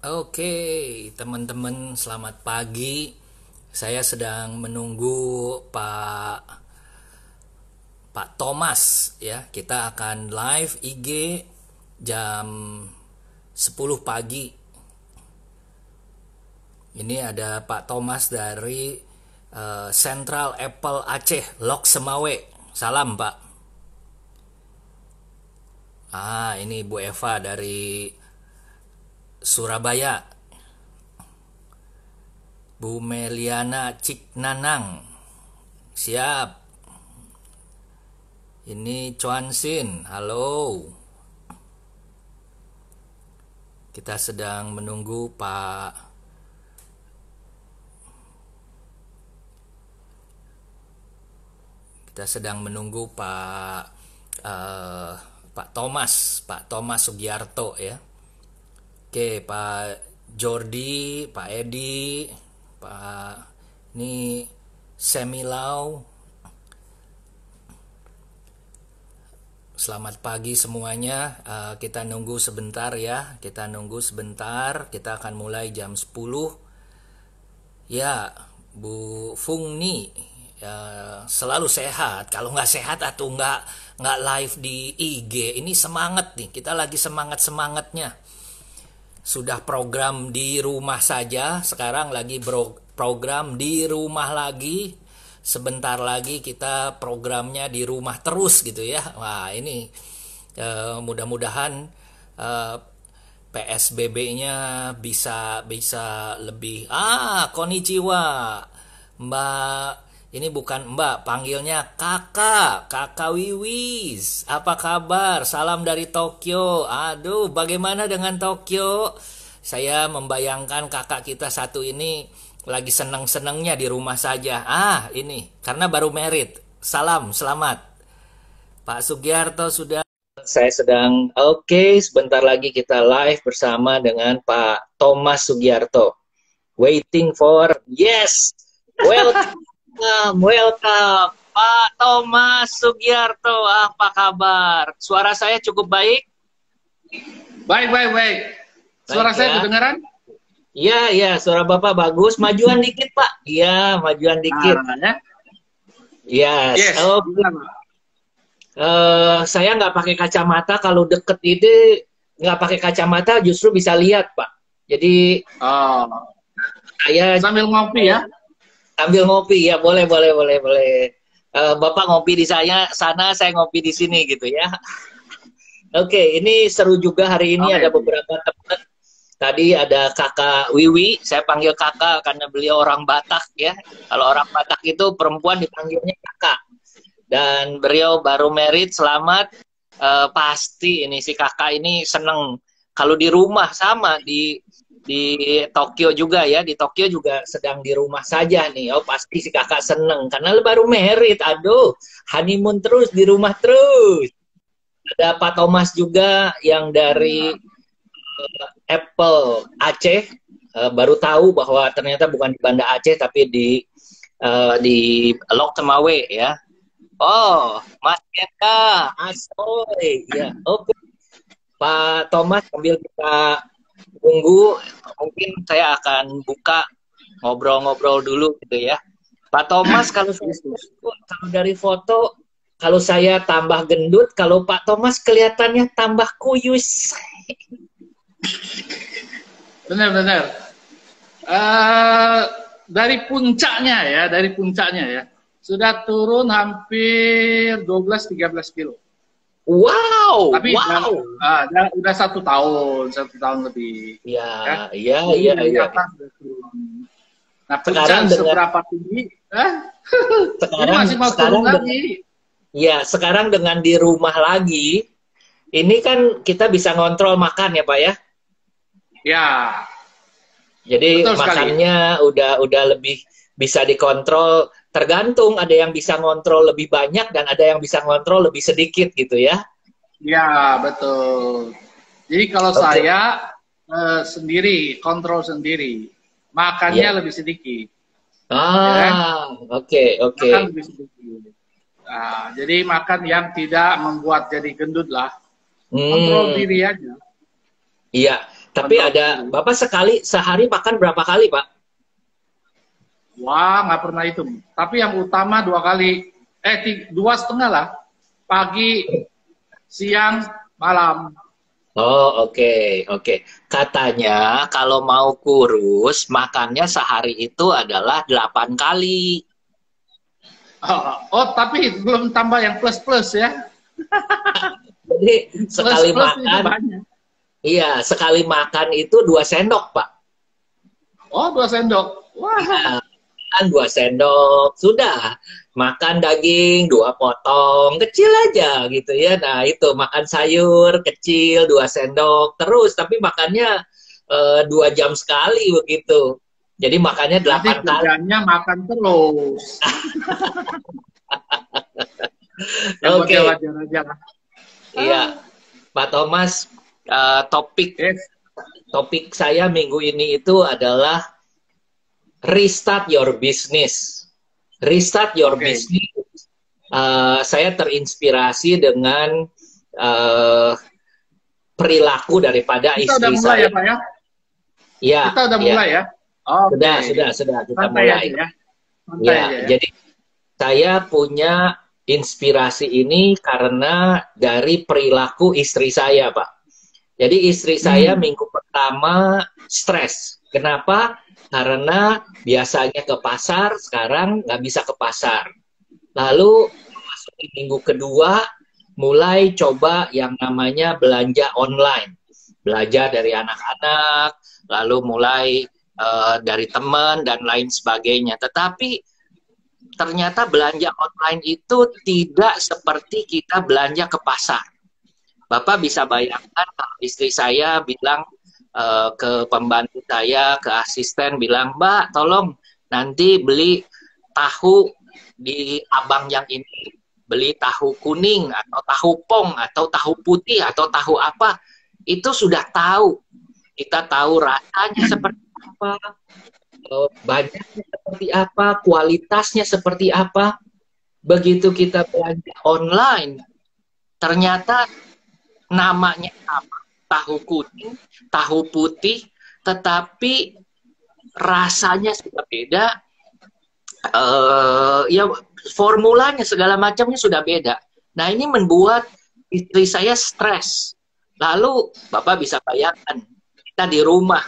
Oke, teman-teman, selamat pagi. Saya sedang menunggu Pak Thomas ya. Kita akan live IG jam 10 pagi. Ini ada Pak Thomas dari Central Apple Aceh, Lok Semawe. Salam, Pak. Ini Bu Eva dari Surabaya. Bu Meliana Ciknanang. Siap. Ini Chuan Sin. Halo. Kita sedang menunggu Pak Thomas Sugiarto ya. Oke, Pak Jordi, Pak Edi, Pak ini Semilau. Selamat pagi semuanya. Kita nunggu sebentar ya. Kita akan mulai jam 10. Ya, Bu Fungni selalu sehat. Kalau nggak sehat atau nggak live di IG, ini semangat nih. Kita lagi semangatnya. Sudah program di rumah saja, sekarang lagi program di rumah lagi. Sebentar lagi kita programnya di rumah terus gitu ya. Wah, ini mudah-mudahan PSBB-nya bisa lebih. Konnichiwa. Mbak, ini bukan Mbak, panggilnya Kakak Wiwis. Apa kabar? Salam dari Tokyo. Aduh, bagaimana dengan Tokyo? Saya membayangkan kakak kita satu ini lagi seneng-senengnya di rumah saja. Ini karena baru merit. Salam, selamat. Pak Sugiarto sudah. Saya sedang sebentar lagi kita live bersama dengan Pak Thomas Sugiarto. Waiting for yes. Welcome, Pak Thomas Sugiarto. Apa kabar? Suara saya cukup baik? Baik. Suara saya kedengaran? Iya, suara Bapak bagus. Majuan dikit, Pak. Iya, majuan dikit. Yes. Saya nggak pakai kacamata. Kalau deket ini nggak pakai kacamata, justru bisa lihat, Pak. Jadi, saya sambil ngopi ya? Sambil ngopi ya, boleh. Bapak ngopi di sana, saya ngopi di sini gitu ya. Oke, ini seru juga hari ini. Ada beberapa teman. Tadi ada Kakak Wiwi, saya panggil Kakak karena beliau orang Batak ya. Kalau orang Batak itu perempuan dipanggilnya Kakak. Dan beliau baru merit, selamat. Pasti ini si Kakak ini seneng. Kalau di rumah sama di Tokyo juga ya, di Tokyo juga sedang di rumah saja nih. Pasti si Kakak seneng karena baru merit. Aduh, honeymoon terus di rumah terus. Ada Pak Thomas juga yang dari Apple Aceh. Baru tahu bahwa ternyata bukan di Banda Aceh tapi di Lok Semawe ya. Mas Keta, asoy ya. Oke. Pak Thomas, sambil kita tunggu, mungkin saya akan buka ngobrol-ngobrol dulu gitu ya. Pak Thomas, kalau dari foto, kalau saya tambah gendut, kalau Pak Thomas kelihatannya tambah kuyus. Benar. Dari puncaknya ya, sudah turun hampir 12-13 kilo. Wow. Tapi udah 1 tahun lebih. Iya. Nah, sekarang seberapa tinggi? Sekarang masih mau turun lagi. Ya, sekarang dengan di rumah lagi, ini kan kita bisa ngontrol makan ya, Pak ya? Ya. Jadi makannya udah lebih bisa dikontrol. Tergantung, ada yang bisa ngontrol lebih banyak dan ada yang bisa ngontrol lebih sedikit gitu ya. Ya, betul. Jadi kalau saya sendiri, kontrol sendiri, makannya lebih sedikit. Oke. Makan lebih sedikit. Nah, jadi makan yang tidak membuat jadi gendut lah. Kontrol diri aja. Iya, Tapi ada, Bapak sehari makan berapa kali, Pak? Wah, nggak pernah itu. Tapi yang utama 2 kali, 2,5 lah. Pagi, siang, malam. Oh, oke. Katanya kalau mau kurus, makannya sehari itu adalah 8 kali. Oh, tapi belum tambah yang plus-plus ya. Jadi sekali Plus makan, banyak. iya, sekali makan itu 2 sendok, Pak. Oh, 2 sendok. Wah. Ya, 2 sendok, sudah. Makan daging 2 potong, kecil aja gitu ya. Nah, itu makan sayur kecil 2 sendok, terus tapi makannya 2 jam sekali begitu. Jadi makannya 8 kali. Kerjanya makan terus. Oke. Iya, Pak Thomas, topik saya minggu ini itu adalah restart your business. Restart your business. Saya terinspirasi dengan perilaku daripada kita istri mulai saya. Ya, Pak ya? Ya. Kita udah mulai ya? Sudah kita mulai. Jadi saya punya inspirasi ini karena dari perilaku istri saya, Pak. Jadi istri saya minggu pertama stres. Kenapa? Karena biasanya ke pasar, sekarang nggak bisa ke pasar. Lalu masuk di minggu kedua, mulai coba yang namanya belanja online. Belajar dari anak-anak, lalu mulai dari teman dan lain sebagainya. Tetapi ternyata belanja online itu tidak seperti kita belanja ke pasar. Bapak bisa bayangkan kalau istri saya bilang ke pembantu saya, ke asisten, bilang, Mbak, tolong nanti beli tahu di abang yang ini. Beli tahu kuning, atau tahu pong, atau tahu putih, atau tahu apa. Itu sudah tahu. Kita tahu rasanya seperti apa, banyaknya seperti apa, kualitasnya seperti apa. Begitu kita belanja online, ternyata namanya sama, tahu kuning, tahu putih, tetapi rasanya sudah beda, ya formulanya segala macamnya sudah beda. Nah, ini membuat istri saya stres. Lalu Bapak bisa bayangkan, kita di rumah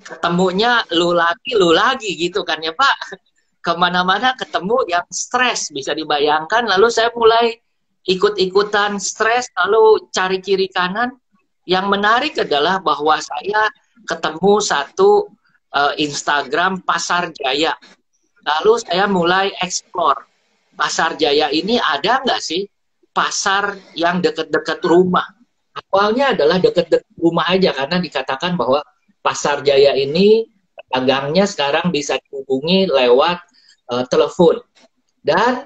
ketemunya lu lagi gitu kan ya Pak, kemana-mana ketemu yang stres, bisa dibayangkan. Lalu saya mulai ikut-ikutan stres, lalu cari kiri kanan. Yang menarik adalah bahwa saya ketemu satu Instagram Pasar Jaya, lalu saya mulai explore Pasar Jaya ini ada nggak sih pasar yang dekat-dekat rumah. Awalnya adalah dekat-dekat rumah aja, karena dikatakan bahwa Pasar Jaya ini pedagangnya sekarang bisa dihubungi lewat telepon. Dan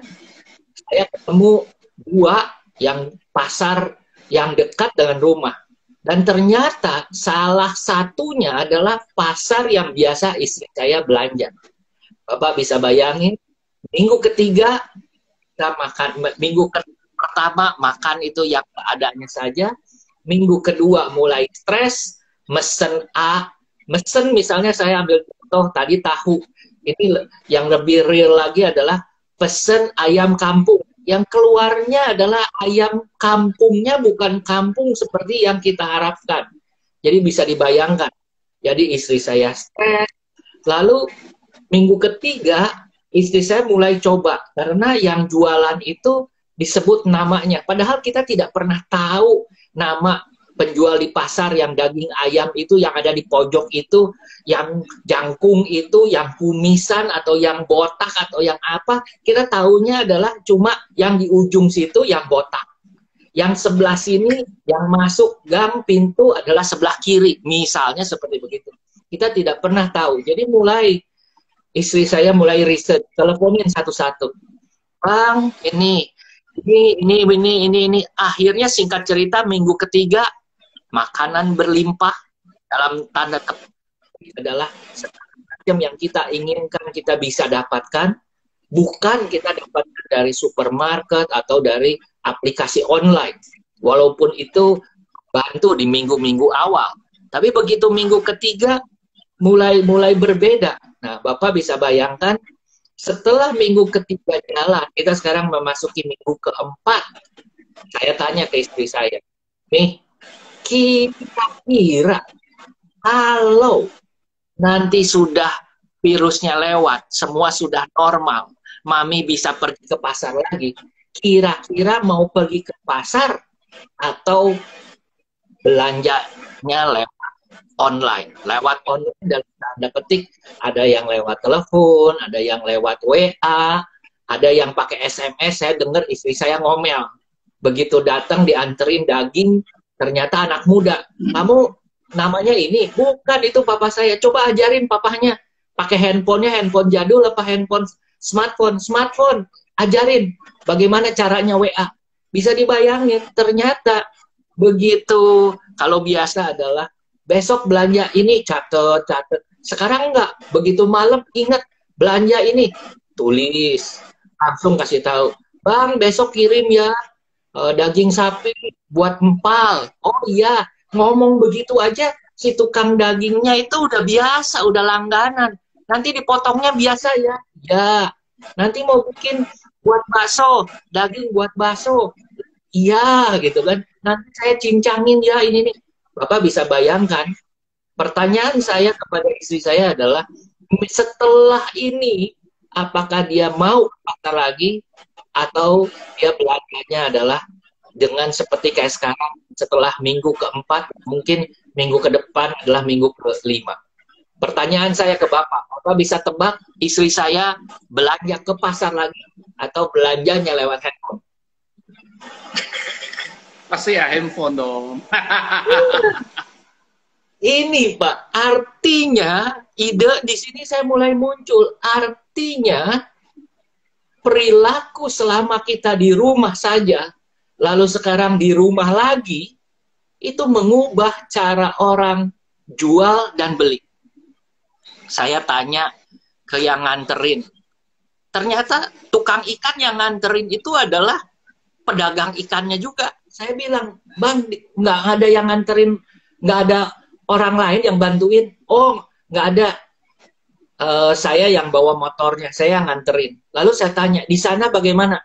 saya ketemu 2 yang pasar yang dekat dengan rumah. Dan ternyata salah satunya adalah pasar yang biasa istri saya belanja. Bapak bisa bayangin, minggu ketiga kita makan, minggu pertama makan itu yang adanya saja. Minggu kedua mulai stres, mesen misalnya saya ambil contoh tadi tahu. Ini yang lebih real lagi adalah pesen ayam kampung. Yang keluarnya adalah ayam kampungnya, bukan kampung seperti yang kita harapkan. Jadi bisa dibayangkan. Jadi istri saya stres. Lalu minggu ketiga istri saya mulai coba, karena yang jualan itu disebut namanya. Padahal kita tidak pernah tahu nama penjual di pasar yang daging ayam itu, yang ada di pojok itu, yang jangkung itu, yang kumisan atau yang botak atau yang apa. Kita tahunya adalah cuma yang di ujung situ yang botak. Yang sebelah sini yang masuk gang pintu adalah sebelah kiri. Misalnya seperti begitu. Kita tidak pernah tahu. Jadi mulai istri saya mulai riset, teleponin satu-satu. Bang, ini. Akhirnya singkat cerita minggu ketiga makanan berlimpah, dalam tanda petik adalah macam yang kita inginkan kita bisa dapatkan, bukan kita dapatkan dari supermarket atau dari aplikasi online. Walaupun itu bantu di minggu-minggu awal. Tapi begitu minggu ketiga mulai berbeda. Nah, Bapak bisa bayangkan setelah minggu ketiga jalan, kita sekarang memasuki minggu keempat. Saya tanya ke istri saya, nih, kira-kira kalau nanti sudah virusnya lewat, semua sudah normal, Mami bisa pergi ke pasar lagi, kira-kira mau pergi ke pasar atau belanjanya lewat online dalam tanda petik, ada yang lewat telepon, ada yang lewat WA, ada yang pakai SMS. Saya dengar istri saya ngomel begitu datang dianterin daging, ternyata anak muda, kamu namanya ini, bukan itu papa saya, coba ajarin papahnya pakai handphonenya, handphone jadul apa handphone smartphone, ajarin bagaimana caranya WA. Bisa dibayangin, ternyata begitu. Kalau biasa adalah besok belanja ini, catet. Sekarang enggak, begitu malam ingat belanja ini, tulis, langsung kasih tahu, Bang besok kirim ya daging sapi buat empal. Oh iya, ngomong begitu aja si tukang dagingnya itu udah biasa, udah langganan. Nanti dipotongnya biasa ya. Ya. Nanti mau bikin buat bakso, daging buat bakso. Iya, gitu kan. Nanti saya cincangin ya ini nih. Bapak bisa bayangkan, pertanyaan saya kepada istri saya adalah, setelah ini, apakah dia mau pasar lagi, atau dia belanjanya adalah dengan seperti kayak sekarang, setelah minggu keempat, mungkin minggu ke depan adalah minggu kelima. Pertanyaan saya ke Bapak bisa tebak istri saya belanja ke pasar lagi, atau belanjanya lewat handphone? Pasti ya handphone dong. Ini Pak, artinya ide di sini saya mulai muncul. Artinya perilaku selama kita di rumah saja, lalu sekarang di rumah lagi, itu mengubah cara orang jual dan beli. Saya tanya ke yang nganterin, ternyata tukang ikan yang nganterin itu adalah pedagang ikannya juga. Saya bilang, Bang, nggak ada yang nganterin, nggak ada orang lain yang bantuin. Oh, nggak ada. Saya yang bawa motornya, saya yang nganterin. Lalu saya tanya, di sana bagaimana?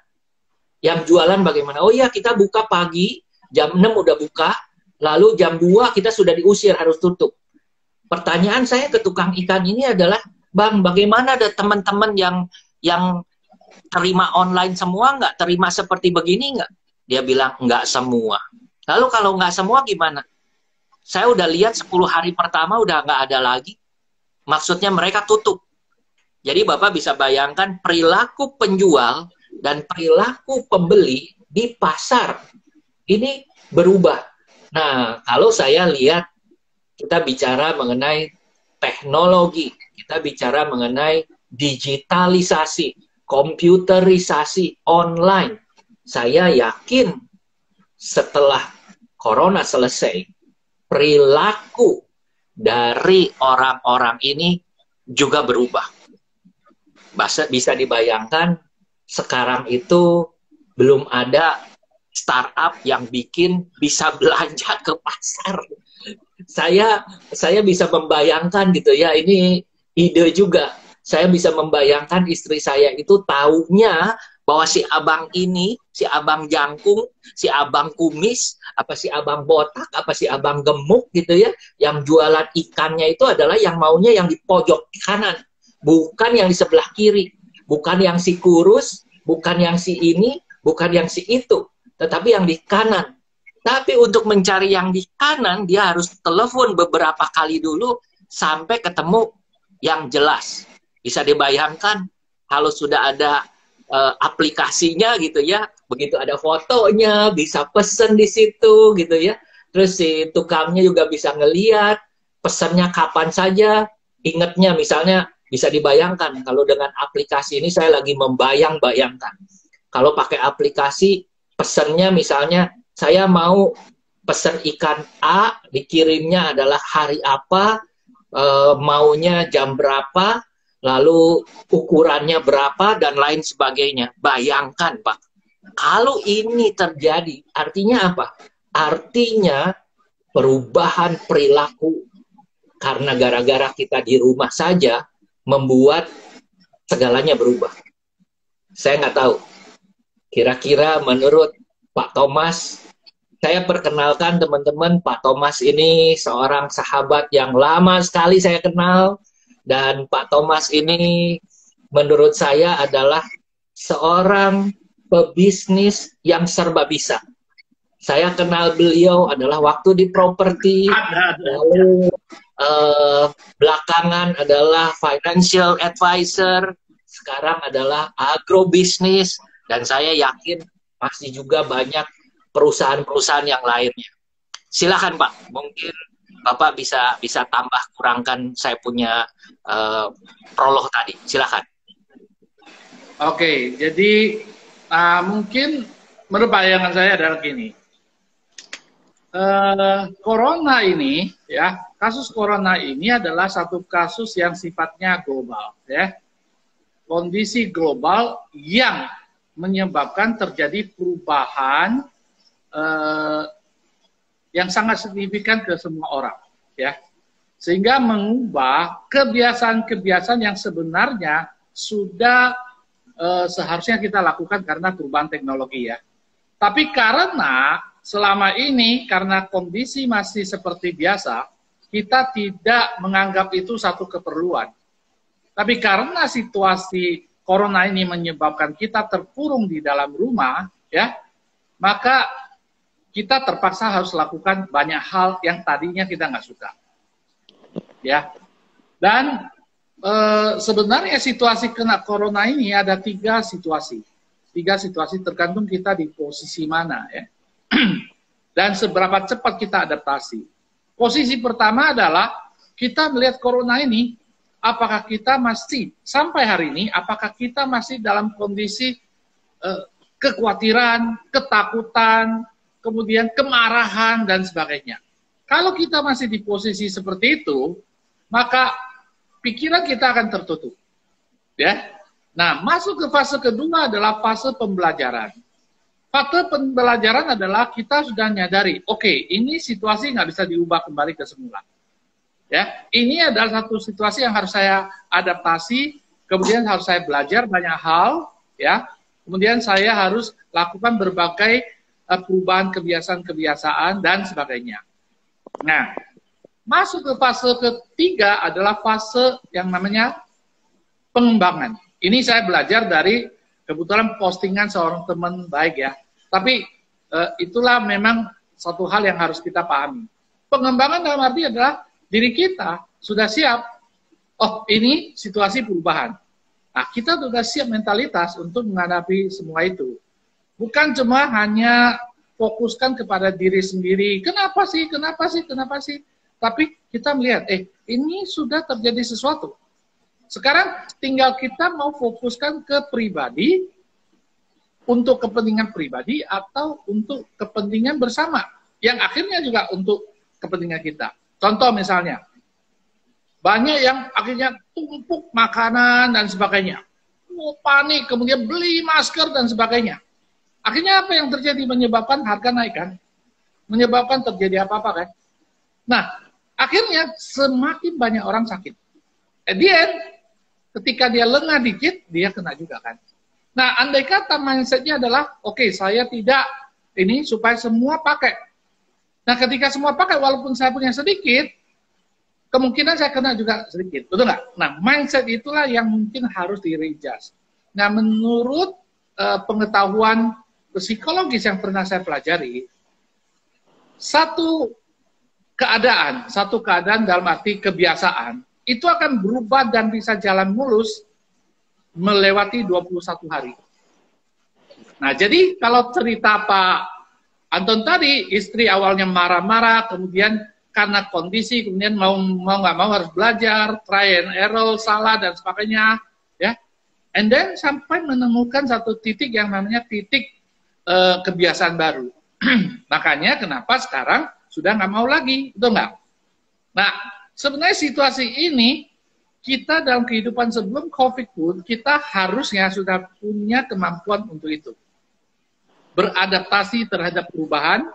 Yang jualan bagaimana? Oh iya, kita buka pagi, jam 6 udah buka, lalu jam 2 kita sudah diusir, harus tutup. Pertanyaan saya ke tukang ikan ini adalah, Bang, bagaimana ada teman-teman yang terima online semua nggak? Terima seperti begini nggak? Dia bilang, nggak semua. Lalu kalau nggak semua gimana? Saya udah lihat 10 hari pertama udah nggak ada lagi. Maksudnya mereka tutup. Jadi Bapak bisa bayangkan perilaku penjual dan perilaku pembeli di pasar ini berubah. Nah, kalau saya lihat, kita bicara mengenai teknologi, kita bicara mengenai digitalisasi, komputerisasi, online. Saya yakin setelah corona selesai, perilaku dari orang-orang ini juga berubah. Bisa dibayangkan, sekarang itu belum ada startup yang bikin bisa belanja ke pasar. Saya bisa membayangkan gitu ya, ini ide juga. Saya bisa membayangkan istri saya itu taunya bahwa si abang ini, si abang jangkung, si abang kumis, apa si abang botak, apa si abang gemuk gitu ya, yang jualan ikannya itu adalah yang maunya yang di pojok kanan, bukan yang di sebelah kiri, bukan yang si kurus, bukan yang si ini, bukan yang si itu, tetapi yang di kanan. Tapi untuk mencari yang di kanan, dia harus telepon beberapa kali dulu sampai ketemu yang jelas. Bisa dibayangkan kalau sudah ada aplikasinya gitu ya, begitu ada fotonya, bisa pesen di situ gitu ya. Terus si tukangnya juga bisa ngeliat pesannya kapan saja, ingatnya misalnya bisa dibayangkan kalau dengan aplikasi ini saya lagi membayangkan. Kalau pakai aplikasi pesannya misalnya saya mau pesen ikan A, dikirimnya adalah hari apa, maunya jam berapa, lalu ukurannya berapa, dan lain sebagainya. Bayangkan, Pak. Kalau ini terjadi, artinya apa? Artinya perubahan perilaku karena gara-gara kita di rumah saja membuat segalanya berubah. Saya nggak tahu. Kira-kira menurut Pak Thomas, saya perkenalkan teman-teman, Pak Thomas ini seorang sahabat yang lama sekali saya kenal, dan Pak Thomas ini menurut saya adalah seorang pebisnis yang serba bisa. Saya kenal beliau adalah waktu di properti, lalu belakangan adalah financial advisor, sekarang adalah agrobisnis, dan saya yakin masih juga banyak perusahaan-perusahaan yang lainnya. Silakan Pak, mungkin Bapak bisa tambah kurangkan saya punya prolog tadi. Silakan. Oke, jadi mungkin menurut bayangan saya adalah gini. Corona ini, ya, kasus corona ini adalah satu kasus yang sifatnya global, ya, kondisi global yang menyebabkan terjadi perubahan yang sangat signifikan ke semua orang, ya, sehingga mengubah kebiasaan-kebiasaan yang sebenarnya sudah seharusnya kita lakukan karena perubahan teknologi, ya. Tapi karena selama ini, karena kondisi masih seperti biasa, kita tidak menganggap itu satu keperluan. Tapi karena situasi corona ini menyebabkan kita terkurung di dalam rumah, ya, maka kita terpaksa harus lakukan banyak hal yang tadinya kita nggak suka. Ya. Dan sebenarnya situasi kena corona ini ada tiga situasi. Tiga situasi tergantung kita di posisi mana, ya. Dan seberapa cepat kita adaptasi. Posisi pertama adalah kita melihat corona ini, apakah kita masih sampai hari ini, apakah kita masih dalam kondisi kekhawatiran, ketakutan, kemudian kemarahan dan sebagainya. Kalau kita masih di posisi seperti itu, maka pikiran kita akan tertutup. Ya. Nah, masuk ke fase kedua adalah fase pembelajaran. Fase pembelajaran adalah kita sudah nyadari, oke, ini situasi nggak bisa diubah kembali ke semula. Ya, ini adalah satu situasi yang harus saya adaptasi, kemudian harus saya belajar banyak hal, ya. Kemudian saya harus lakukan berbagai perubahan kebiasaan-kebiasaan dan sebagainya. Nah, masuk ke fase ketiga adalah fase yang namanya pengembangan. Ini saya belajar dari kebetulan postingan seorang teman baik, ya. Tapi itulah memang satu hal yang harus kita pahami. Pengembangan dalam arti adalah diri kita sudah siap. Oh, ini situasi perubahan. Nah, kita sudah siap mentalitas untuk menghadapi semua itu. Bukan cuma hanya fokuskan kepada diri sendiri. Kenapa sih? Kenapa sih? Kenapa sih? Tapi kita melihat, ini sudah terjadi sesuatu. Sekarang tinggal kita mau fokuskan ke pribadi, untuk kepentingan pribadi atau untuk kepentingan bersama, yang akhirnya juga untuk kepentingan kita. Contoh misalnya, banyak yang akhirnya tumpuk makanan dan sebagainya. Mau panik, kemudian beli masker dan sebagainya. Akhirnya apa yang terjadi? Menyebabkan harga naik, kan? Menyebabkan terjadi apa-apa, kan? Nah, akhirnya semakin banyak orang sakit. At the end, ketika dia lengah dikit, dia kena juga, kan? Nah, andai kata mindsetnya adalah, oke, saya tidak ini supaya semua pakai. Nah, ketika semua pakai, walaupun saya punya sedikit, kemungkinan saya kena juga sedikit. Betul nggak? Nah, mindset itulah yang mungkin harus di-readjust. Nah, menurut pengetahuan psikologis yang pernah saya pelajari, satu keadaan dalam arti kebiasaan, itu akan berubah dan bisa jalan mulus melewati 21 hari. Nah, jadi kalau cerita Pak Anton tadi, istri awalnya marah-marah, kemudian karena kondisi, kemudian mau nggak mau harus belajar, try and error, salah dan sebagainya, ya. And then sampai menemukan satu titik yang namanya titik kebiasaan baru. Makanya kenapa sekarang sudah nggak mau lagi, betul nggak? Nah, sebenarnya situasi ini kita dalam kehidupan sebelum COVID pun, kita harusnya sudah punya kemampuan untuk itu. Beradaptasi terhadap perubahan,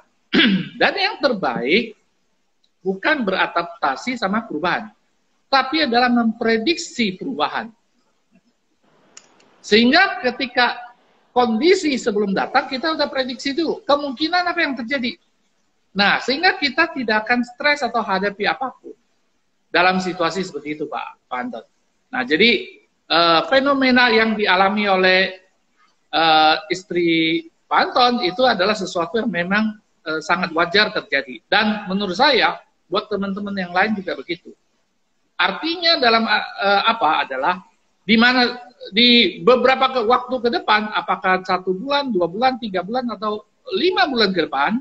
dan yang terbaik, bukan beradaptasi sama perubahan, tapi adalah memprediksi perubahan. Sehingga ketika kondisi sebelum datang, kita udah prediksi dulu kemungkinan apa yang terjadi. Nah, sehingga kita tidak akan stres atau hadapi apapun dalam situasi seperti itu, Pak Anton. Nah, jadi fenomena yang dialami oleh istri Pak Anton itu adalah sesuatu yang memang sangat wajar terjadi. Dan menurut saya, buat teman-teman yang lain juga begitu. Artinya dalam adalah di mana di beberapa waktu ke depan, apakah 1 bulan, 2 bulan, 3 bulan, atau 5 bulan ke depan,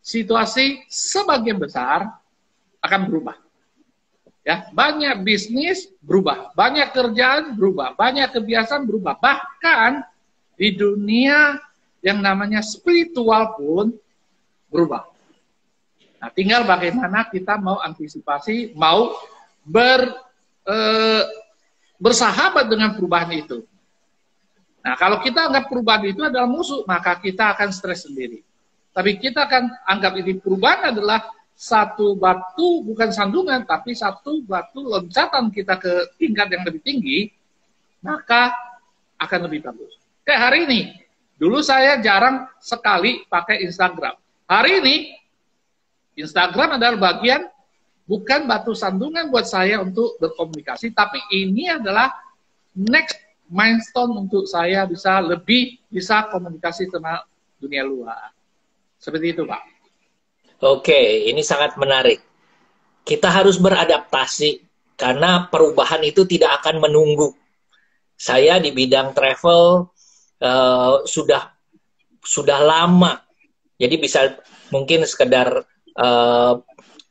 situasi sebagian besar akan berubah. Ya, banyak bisnis berubah, banyak kerjaan berubah, banyak kebiasaan berubah. Bahkan di dunia yang namanya spiritual pun berubah. Nah, tinggal bagaimana kita mau antisipasi, mau bersahabat dengan perubahan itu. Nah, kalau kita anggap perubahan itu adalah musuh, maka kita akan stres sendiri. Tapi kita akan anggap ini perubahan adalah satu batu, bukan sandungan, tapi satu batu loncatan kita ke tingkat yang lebih tinggi, maka akan lebih bagus. Kayak hari ini, dulu saya jarang sekali pakai Instagram. Hari ini, Instagram adalah bagian bukan batu sandungan buat saya untuk berkomunikasi, tapi ini adalah next milestone untuk saya bisa komunikasi sama dunia luar. Seperti itu, Pak. Oke, ini sangat menarik. Kita harus beradaptasi karena perubahan itu tidak akan menunggu. Saya di bidang travel sudah lama, jadi bisa mungkin sekedar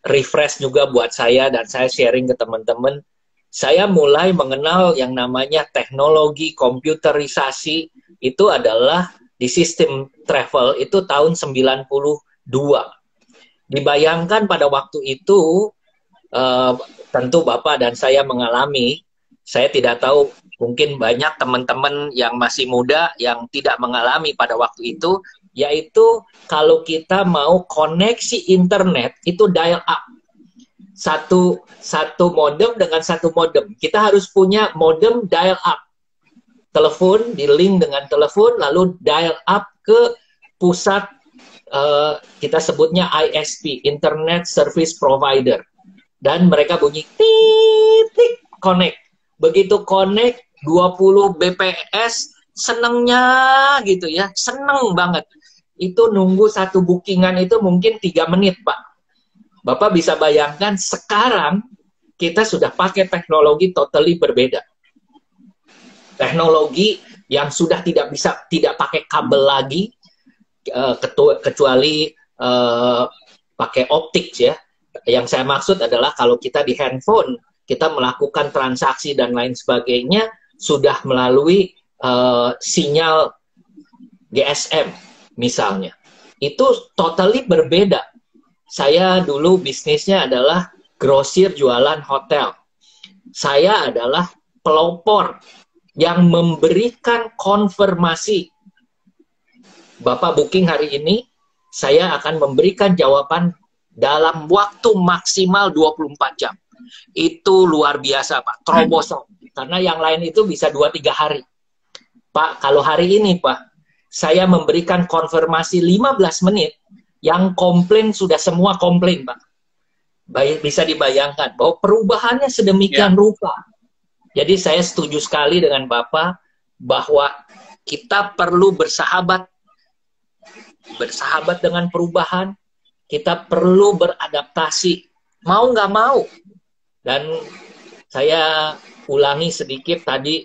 refresh juga buat saya dan saya sharing ke teman-teman. Saya mulai mengenal yang namanya teknologi komputerisasi itu adalah di sistem travel itu tahun 92. Dibayangkan pada waktu itu, tentu Bapak dan saya mengalami, saya tidak tahu, mungkin banyak teman-teman yang masih muda yang tidak mengalami pada waktu itu, yaitu kalau kita mau koneksi internet, itu dial up. Satu modem dengan satu modem. Kita harus punya modem dial up. Telepon, di link dengan telepon, lalu dial up ke pusat kita sebutnya ISP, Internet Service Provider, dan mereka bunyi titik connect. Begitu connect 20 Bps, senengnya gitu ya, seneng banget. Itu nunggu satu bookingan itu mungkin 3 menit, Pak. Bapak bisa bayangkan sekarang kita sudah pakai teknologi totally berbeda. Teknologi yang sudah tidak pakai kabel lagi, kecuali pakai optik ya. Yang saya maksud adalah kalau kita di handphone kita melakukan transaksi dan lain sebagainya sudah melalui sinyal GSM misalnya. Itu totally berbeda. Saya dulu bisnisnya adalah grosir jualan hotel. Saya adalah pelopor yang memberikan konfirmasi. Bapak booking hari ini, saya akan memberikan jawaban dalam waktu maksimal 24 jam. Itu luar biasa, Pak. Terobosan. Karena yang lain itu bisa 2-3 hari. Pak, kalau hari ini, Pak, saya memberikan konfirmasi 15 menit, yang komplain sudah semua komplain, Pak. Bisa dibayangkan bahwa perubahannya sedemikian rupa. Jadi saya setuju sekali dengan Bapak bahwa kita perlu bersahabat dengan perubahan, kita perlu beradaptasi, mau nggak mau. Dan saya ulangi sedikit tadi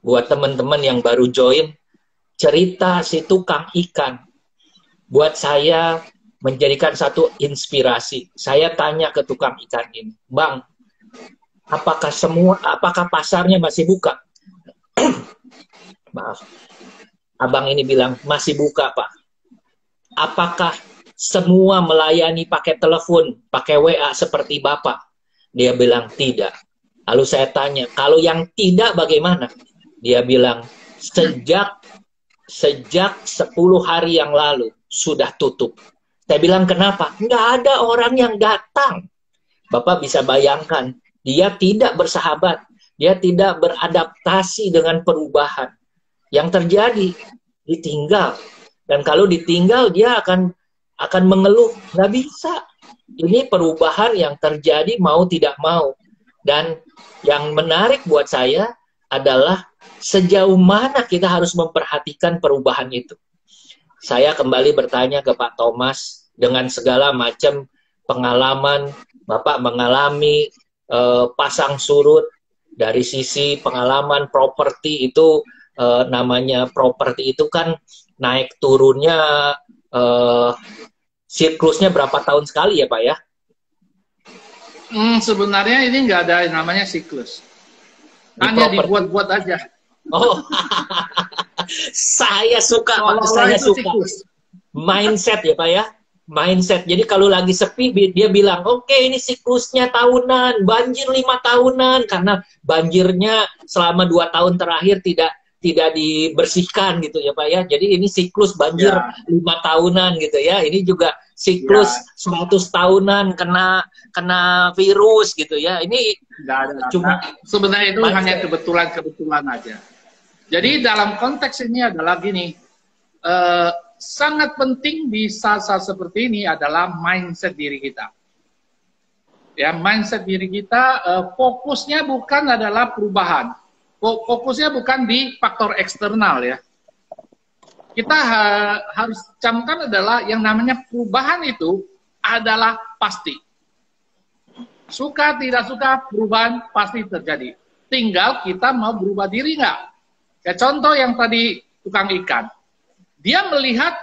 buat teman-teman yang baru join, cerita si tukang ikan buat saya menjadikan satu inspirasi. Saya tanya ke tukang ikan ini, Bang, apakah pasarnya masih buka? Maaf, abang ini bilang masih buka, Pak. Apakah semua melayani pakai telepon, pakai WA seperti Bapak? Dia bilang tidak. Lalu saya tanya, kalau yang tidak bagaimana? Dia bilang sejak 10 hari yang lalu sudah tutup. Saya bilang, kenapa? Nggak ada orang yang datang. Bapak bisa bayangkan, dia tidak bersahabat, dia tidak beradaptasi dengan perubahan. Yang terjadi, ditinggal. Dan kalau ditinggal, dia akan mengeluh. Nggak bisa. Ini perubahan yang terjadi mau tidak mau. Dan yang menarik buat saya adalah sejauh mana kita harus memperhatikan perubahan itu. Saya kembali bertanya ke Pak Thomas, dengan segala macam pengalaman, Bapak mengalami pasang surut dari sisi pengalaman properti itu, namanya properti itu kan naik turunnya siklusnya berapa tahun sekali ya Pak ya? Sebenarnya ini nggak ada yang namanya siklus. Hanya dibuat-buat aja. Oh, saya suka Pak, saya suka. Siklus. Mindset ya Pak ya? Mindset. Jadi kalau lagi sepi, dia bilang, oke, ini siklusnya tahunan, banjir 5 tahunan, karena banjirnya selama 2 tahun terakhir tidak dibersihkan gitu ya Pak ya. Jadi ini siklus banjir 5 tahunan gitu ya. Ini juga siklus 100 tahunan kena virus gitu ya. Ini cuma sebenarnya itu hanya kebetulan aja. Jadi dalam konteks ini adalah gini, sangat penting di saat-saat seperti ini adalah mindset diri kita. Ya, mindset diri kita, fokusnya bukan adalah perubahan. Fokusnya bukan di faktor eksternal ya. Kita harus camkan adalah yang namanya perubahan itu adalah pasti. Suka tidak suka, perubahan pasti terjadi. Tinggal kita mau berubah diri nggak? Ya, contoh yang tadi tukang ikan. Dia melihat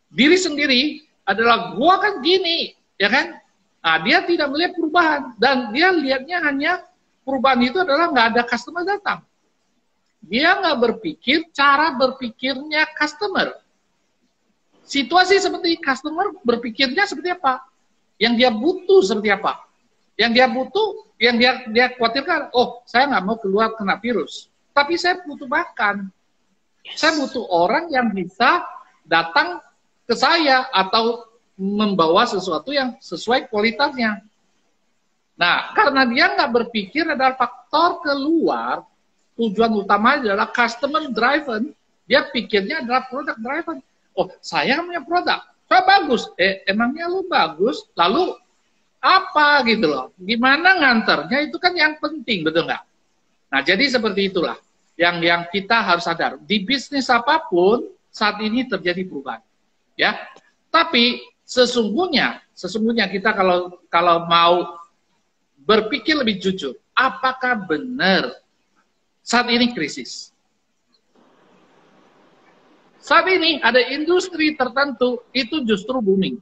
diri sendiri adalah gua kan gini, ya kan? Nah, dia tidak melihat perubahan. Dan dia lihatnya hanya perubahan itu adalah nggak ada customer datang. Dia nggak berpikir cara berpikirnya customer. Situasi seperti customer berpikirnya seperti apa? Yang dia butuh seperti apa? Yang dia butuh, yang dia khawatirkan, oh saya nggak mau keluar kena virus. Tapi saya butuh makan. Saya butuh orang yang bisa datang ke saya atau membawa sesuatu yang sesuai kualitasnya. Nah, karena dia nggak berpikir adalah faktor keluar, tujuan utama adalah customer driven, dia pikirnya adalah product driven. Oh, saya punya produk, saya bagus. Emangnya lu bagus? Lalu apa gitu loh? Gimana nganternya itu kan yang penting, betul nggak? Nah, jadi seperti itulah yang kita harus sadar. Di bisnis apapun saat ini terjadi perubahan, ya. Tapi sesungguhnya kita kalau mau berpikir lebih jujur, apakah benar saat ini krisis? Saat ini ada industri tertentu itu justru booming,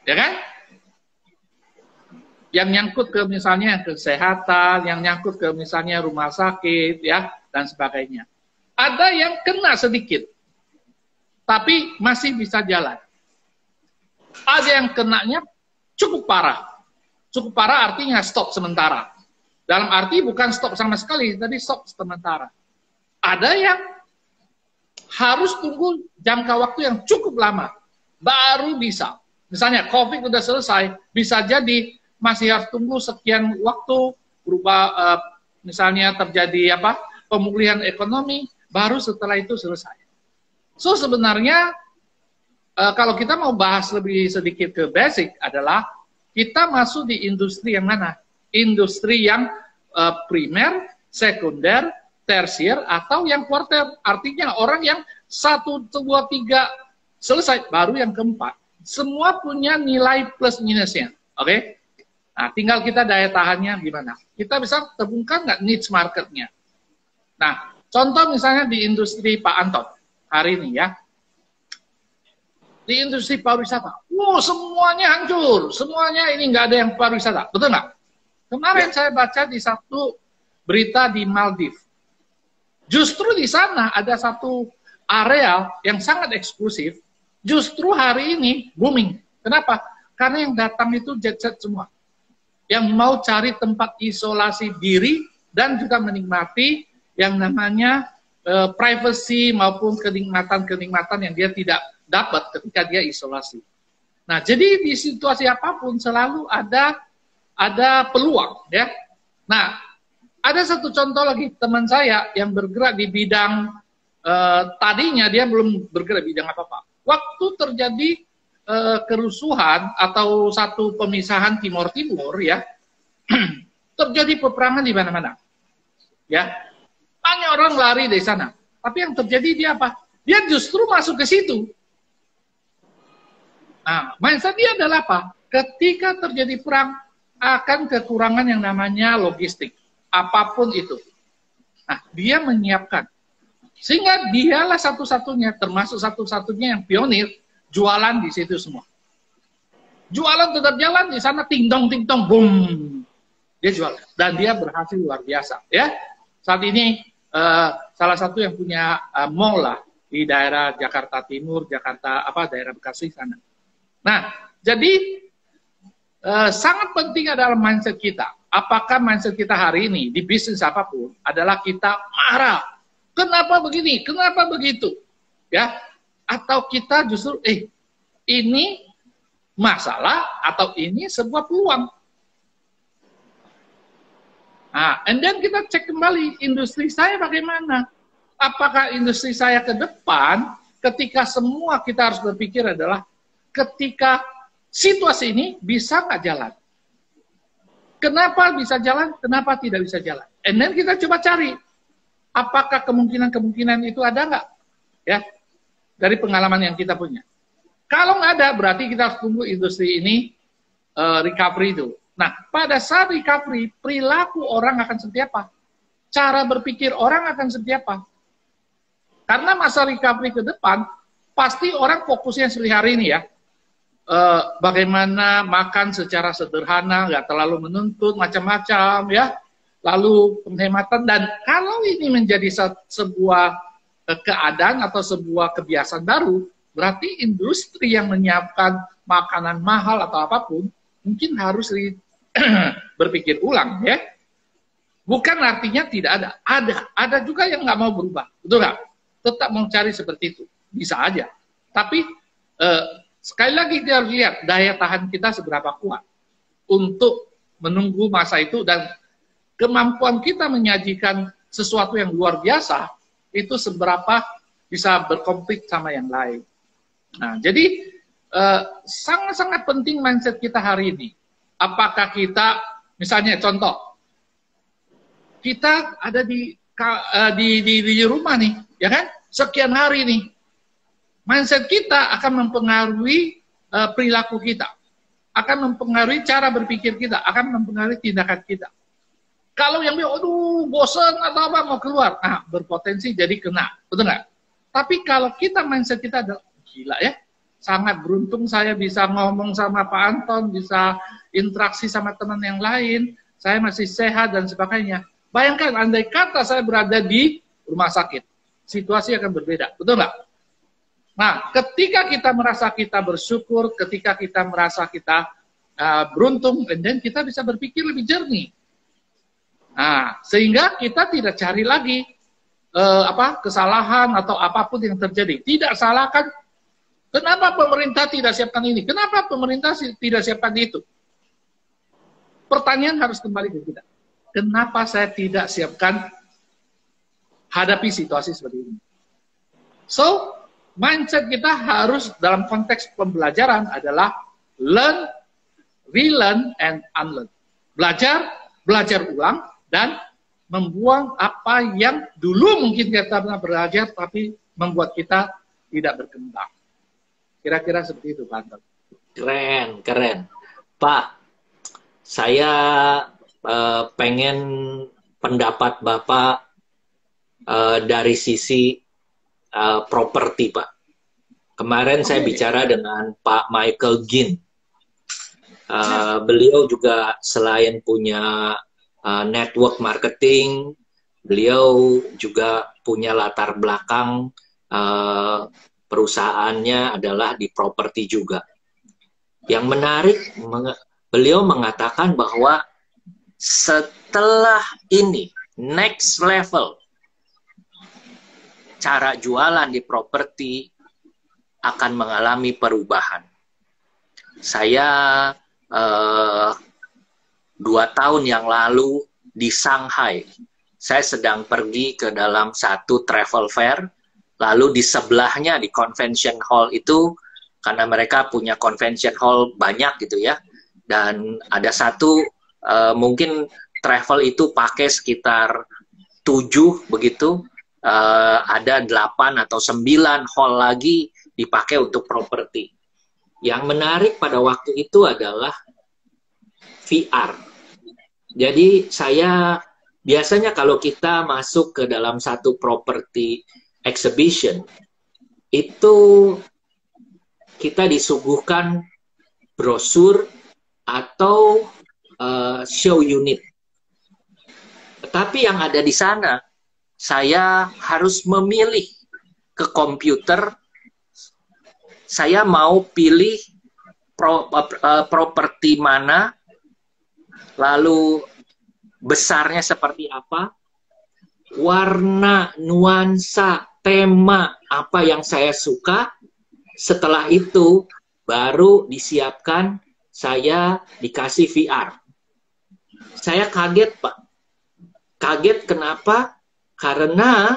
ya kan? Yang nyangkut ke misalnya kesehatan, yang nyangkut ke misalnya rumah sakit, ya, dan sebagainya. Ada yang kena sedikit, tapi masih bisa jalan. Ada yang kenanya cukup parah. Cukup parah artinya stop sementara. Dalam arti bukan stop sama sekali, tadi stop sementara. Ada yang harus tunggu jangka waktu yang cukup lama, baru bisa. Misalnya COVID udah selesai, bisa jadi masih harus tunggu sekian waktu berupa misalnya terjadi pemulihan ekonomi, baru setelah itu selesai. So sebenarnya kalau kita mau bahas lebih sedikit ke basic adalah kita masuk di industri yang mana? Industri yang primer, sekunder, tersier, atau yang kuarter. Artinya orang yang 1, 2, 3 selesai, baru yang keempat. Semua punya nilai plus minusnya. Oke? Nah, tinggal kita daya tahannya gimana. Kita bisa temukan nggak niche marketnya. Nah, contoh misalnya di industri Pak Anton hari ini ya. Di industri pariwisata, semuanya hancur, semuanya ini nggak ada yang pariwisata, betul nggak? Kemarin saya baca di satu berita di Maldives, justru di sana ada satu area yang sangat eksklusif, justru hari ini booming. Kenapa? Karena yang datang itu jet set semua, yang mau cari tempat isolasi diri dan juga menikmati yang namanya privacy maupun kenikmatan-kenikmatan yang dia tidak dapat ketika dia isolasi. Nah, jadi di situasi apapun selalu ada peluang, ya. Nah, ada satu contoh lagi teman saya yang bergerak di bidang tadinya dia belum bergerak di bidang apa-apa. Waktu terjadi kerusuhan atau satu pemisahan Timur Timur, ya, terjadi peperangan di mana-mana, ya. Banyak orang lari dari sana. Tapi yang terjadi dia apa? Dia justru masuk ke situ. Nah, mindset dia adalah apa? Ketika terjadi perang, akan kekurangan yang namanya logistik. Apapun itu. Nah, dia menyiapkan. Sehingga dialah satu-satunya, termasuk satu-satunya yang pionir, jualan di situ semua. Jualan tetap jalan, di sana ting-tong, boom. Dia jual. Dan dia berhasil luar biasa. Ya. Saat ini, salah satu yang punya mall lah, di daerah Jakarta Timur, daerah Bekasi sana. Nah, jadi sangat penting adalah mindset kita. Apakah mindset kita hari ini di bisnis apapun adalah kita marah, kenapa begini, kenapa begitu, ya? Atau kita justru ini masalah atau ini sebuah peluang. Nah, and then kita cek kembali industri saya bagaimana. Apakah industri saya ke depan ketika semua kita harus berpikir adalah ketika situasi ini bisa nggak jalan? Kenapa bisa jalan? Kenapa tidak bisa jalan? And then kita coba cari apakah kemungkinan-kemungkinan itu ada nggak? Ya, dari pengalaman yang kita punya. Kalau nggak ada, berarti kita harus tunggu industri ini recovery itu. Nah, pada saat recovery, perilaku orang akan seperti apa? Cara berpikir orang akan seperti apa? Karena masa recovery ke depan, pasti orang fokusnya seperti hari ini ya. Bagaimana makan secara sederhana, nggak terlalu menuntut, macam-macam ya. Lalu penghematan, dan kalau ini menjadi sebuah keadaan atau sebuah kebiasaan baru, berarti industri yang menyiapkan makanan mahal atau apapun, mungkin harus berpikir ulang ya. Bukan artinya tidak ada juga yang nggak mau berubah, betul nggak? Tetap mau cari seperti itu, bisa aja. Tapi sekali lagi kita harus lihat daya tahan kita seberapa kuat untuk menunggu masa itu, dan kemampuan kita menyajikan sesuatu yang luar biasa itu seberapa bisa berkonflik sama yang lain. Nah, jadi sangat-sangat penting mindset kita hari ini. Apakah kita, misalnya contoh, kita ada di rumah nih, ya kan? Sekian hari nih. Mindset kita akan mempengaruhi perilaku kita, akan mempengaruhi cara berpikir kita, akan mempengaruhi tindakan kita. Kalau yang bilang, aduh, bosan atau apa mau keluar, nah berpotensi jadi kena, betul nggak? Tapi kalau kita mindset kita adalah gila ya, sangat beruntung saya bisa ngomong sama Pak Anton, bisa interaksi sama teman yang lain, saya masih sehat dan sebagainya. Bayangkan, andai kata saya berada di rumah sakit, situasi akan berbeda, betul nggak? Nah, ketika kita merasa kita bersyukur, ketika kita merasa kita beruntung, dan kita bisa berpikir lebih jernih. Nah, sehingga kita tidak cari lagi kesalahan atau apapun yang terjadi. Tidak salahkan, kenapa pemerintah tidak siapkan ini? Kenapa pemerintah tidak siapkan itu? Pertanyaan harus kembali ke kita. Kenapa saya tidak siapkan hadapi situasi seperti ini? So, mindset kita harus dalam konteks pembelajaran adalah learn, relearn, and unlearn. Belajar ulang, dan membuang apa yang dulu mungkin kita pernah belajar, tapi membuat kita tidak berkembang. Kira-kira seperti itu, Pak Anton. Keren. Pak, saya pengen pendapat Bapak dari sisi properti, Pak. Kemarin saya bicara dengan Pak Michael Ginn. Beliau juga selain punya network marketing, beliau juga punya latar belakang perusahaannya adalah di properti juga. Yang menarik, beliau mengatakan bahwa setelah ini, next level, cara jualan di properti akan mengalami perubahan. Saya 2 tahun yang lalu di Shanghai. Saya sedang pergi ke dalam satu travel fair, lalu di sebelahnya di convention hall itu, karena mereka punya convention hall banyak gitu ya, dan ada satu mungkin travel itu pakai sekitar 7 begitu, ada 8 atau 9 hall lagi dipakai untuk properti. Yang menarik pada waktu itu adalah VR. Jadi saya biasanya kalau kita masuk ke dalam satu property exhibition, itu kita disuguhkan brosur atau show unit. Tetapi yang ada di sana, saya harus memilih ke komputer, saya mau pilih properti mana, lalu besarnya seperti apa, warna, nuansa, tema apa yang saya suka. Setelah itu baru disiapkan, saya dikasih VR. Saya kaget, Pak. Kaget kenapa? Karena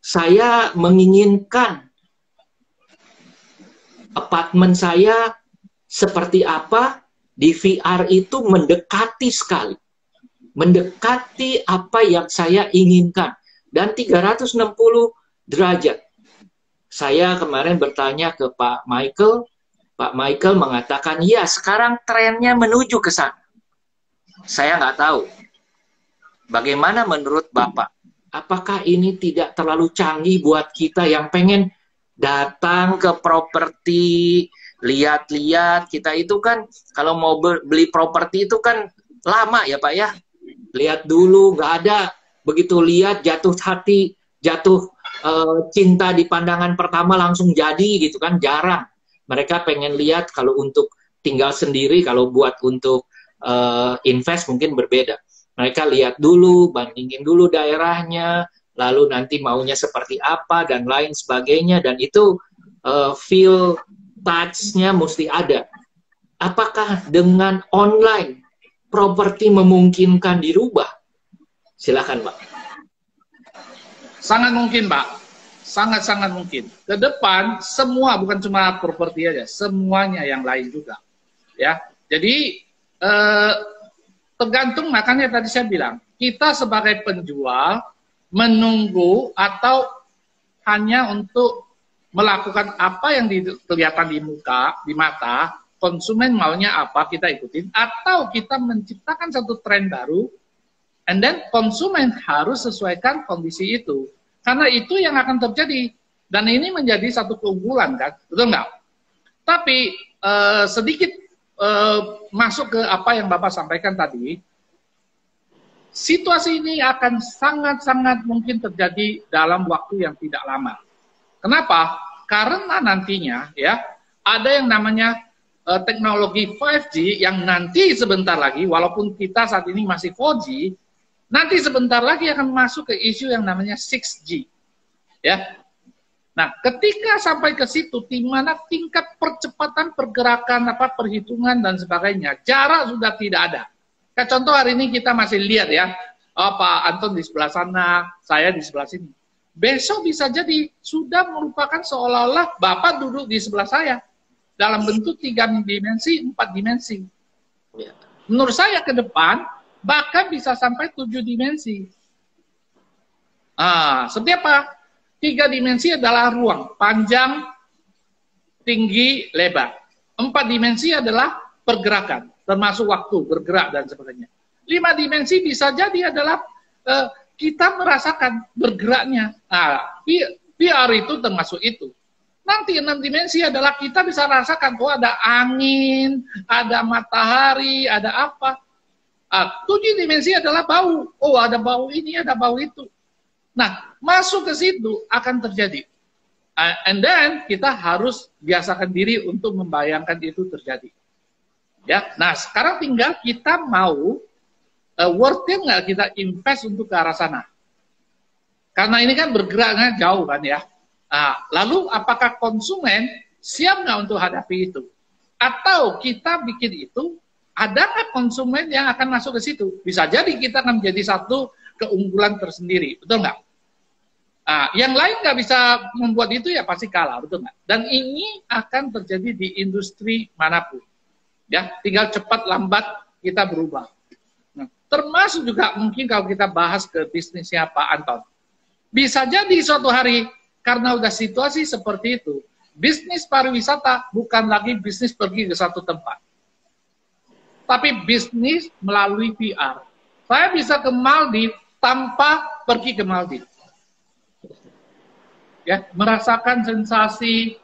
saya menginginkan apartemen saya seperti apa di VR itu mendekati sekali. Mendekati apa yang saya inginkan. Dan 360 derajat. Saya kemarin bertanya ke Pak Michael. Pak Michael mengatakan, ya sekarang trennya menuju ke sana. Saya nggak tahu. Bagaimana menurut Bapak? Apakah ini tidak terlalu canggih buat kita yang pengen datang ke properti, lihat-lihat? Kita itu kan, kalau mau beli properti itu kan lama ya Pak ya. Lihat dulu, nggak ada. Begitu lihat, jatuh hati, jatuh cinta di pandangan pertama langsung jadi gitu kan, jarang. Mereka pengen lihat kalau untuk tinggal sendiri, kalau buat untuk invest mungkin berbeda. Mereka lihat dulu, bandingin dulu daerahnya, lalu nanti maunya seperti apa, dan lain sebagainya. Dan itu feel touch-nya mesti ada. Apakah dengan online, properti memungkinkan dirubah? Silakan, Pak. Sangat mungkin, Pak. Sangat-sangat mungkin. Ke depan, semua, bukan cuma properti aja, semuanya yang lain juga. Ya, jadi tergantung, makanya tadi saya bilang, kita sebagai penjual menunggu atau hanya untuk melakukan apa yang kelihatan di muka, di mata, konsumen maunya apa, kita ikutin, atau kita menciptakan satu tren baru, and then konsumen harus sesuaikan kondisi itu. Karena itu yang akan terjadi. Dan ini menjadi satu keunggulan, kan? Betul nggak? Tapi sedikit masuk ke apa yang Bapak sampaikan tadi, situasi ini akan sangat-sangat mungkin terjadi dalam waktu yang tidak lama. Kenapa? Karena nantinya ya ada yang namanya teknologi 5G yang nanti sebentar lagi, walaupun kita saat ini masih 4G, nanti sebentar lagi akan masuk ke isu yang namanya 6G. Ya. Nah, ketika sampai ke situ, di mana tingkat percepatan pergerakan, perhitungan dan sebagainya, jarak sudah tidak ada. Kayak contoh hari ini kita masih lihat ya, Pak Anton di sebelah sana, saya di sebelah sini. Besok bisa jadi sudah merupakan seolah-olah Bapak duduk di sebelah saya dalam bentuk 3 dimensi, 4 dimensi. Menurut saya ke depan bahkan bisa sampai 7 dimensi. Seperti apa? 3 dimensi adalah ruang, panjang, tinggi, lebar. 4 dimensi adalah pergerakan, termasuk waktu, bergerak, dan sebagainya. 5 dimensi bisa jadi adalah kita merasakan bergeraknya. VR itu termasuk itu. Nanti 6 dimensi adalah kita bisa rasakan, ada angin, ada matahari, ada apa. 7 dimensi adalah bau. Ada bau ini, ada bau itu. Nah, masuk ke situ akan terjadi. And then kita harus biasakan diri untuk membayangkan itu terjadi. Ya, nah sekarang tinggal kita mau worth it nggak kita invest untuk ke arah sana. Karena ini kan bergeraknya jauh kan ya. Lalu apakah konsumen siap nggak untuk hadapi itu? Atau kita bikin itu, ada nggak konsumen yang akan masuk ke situ? Bisa jadi kita akan menjadi satu keunggulan tersendiri, betul nggak? Nah, yang lain nggak bisa membuat itu ya pasti kalah, betul nggak? Dan ini akan terjadi di industri manapun. Ya, tinggal cepat lambat kita berubah. Nah, termasuk juga mungkin kalau kita bahas ke bisnisnya Pak Anton. Bisa jadi suatu hari, karena udah situasi seperti itu, bisnis pariwisata bukan lagi bisnis pergi ke satu tempat. Tapi bisnis melalui VR. Saya bisa ke Maldives tanpa pergi ke Maldives. Ya, merasakan sensasi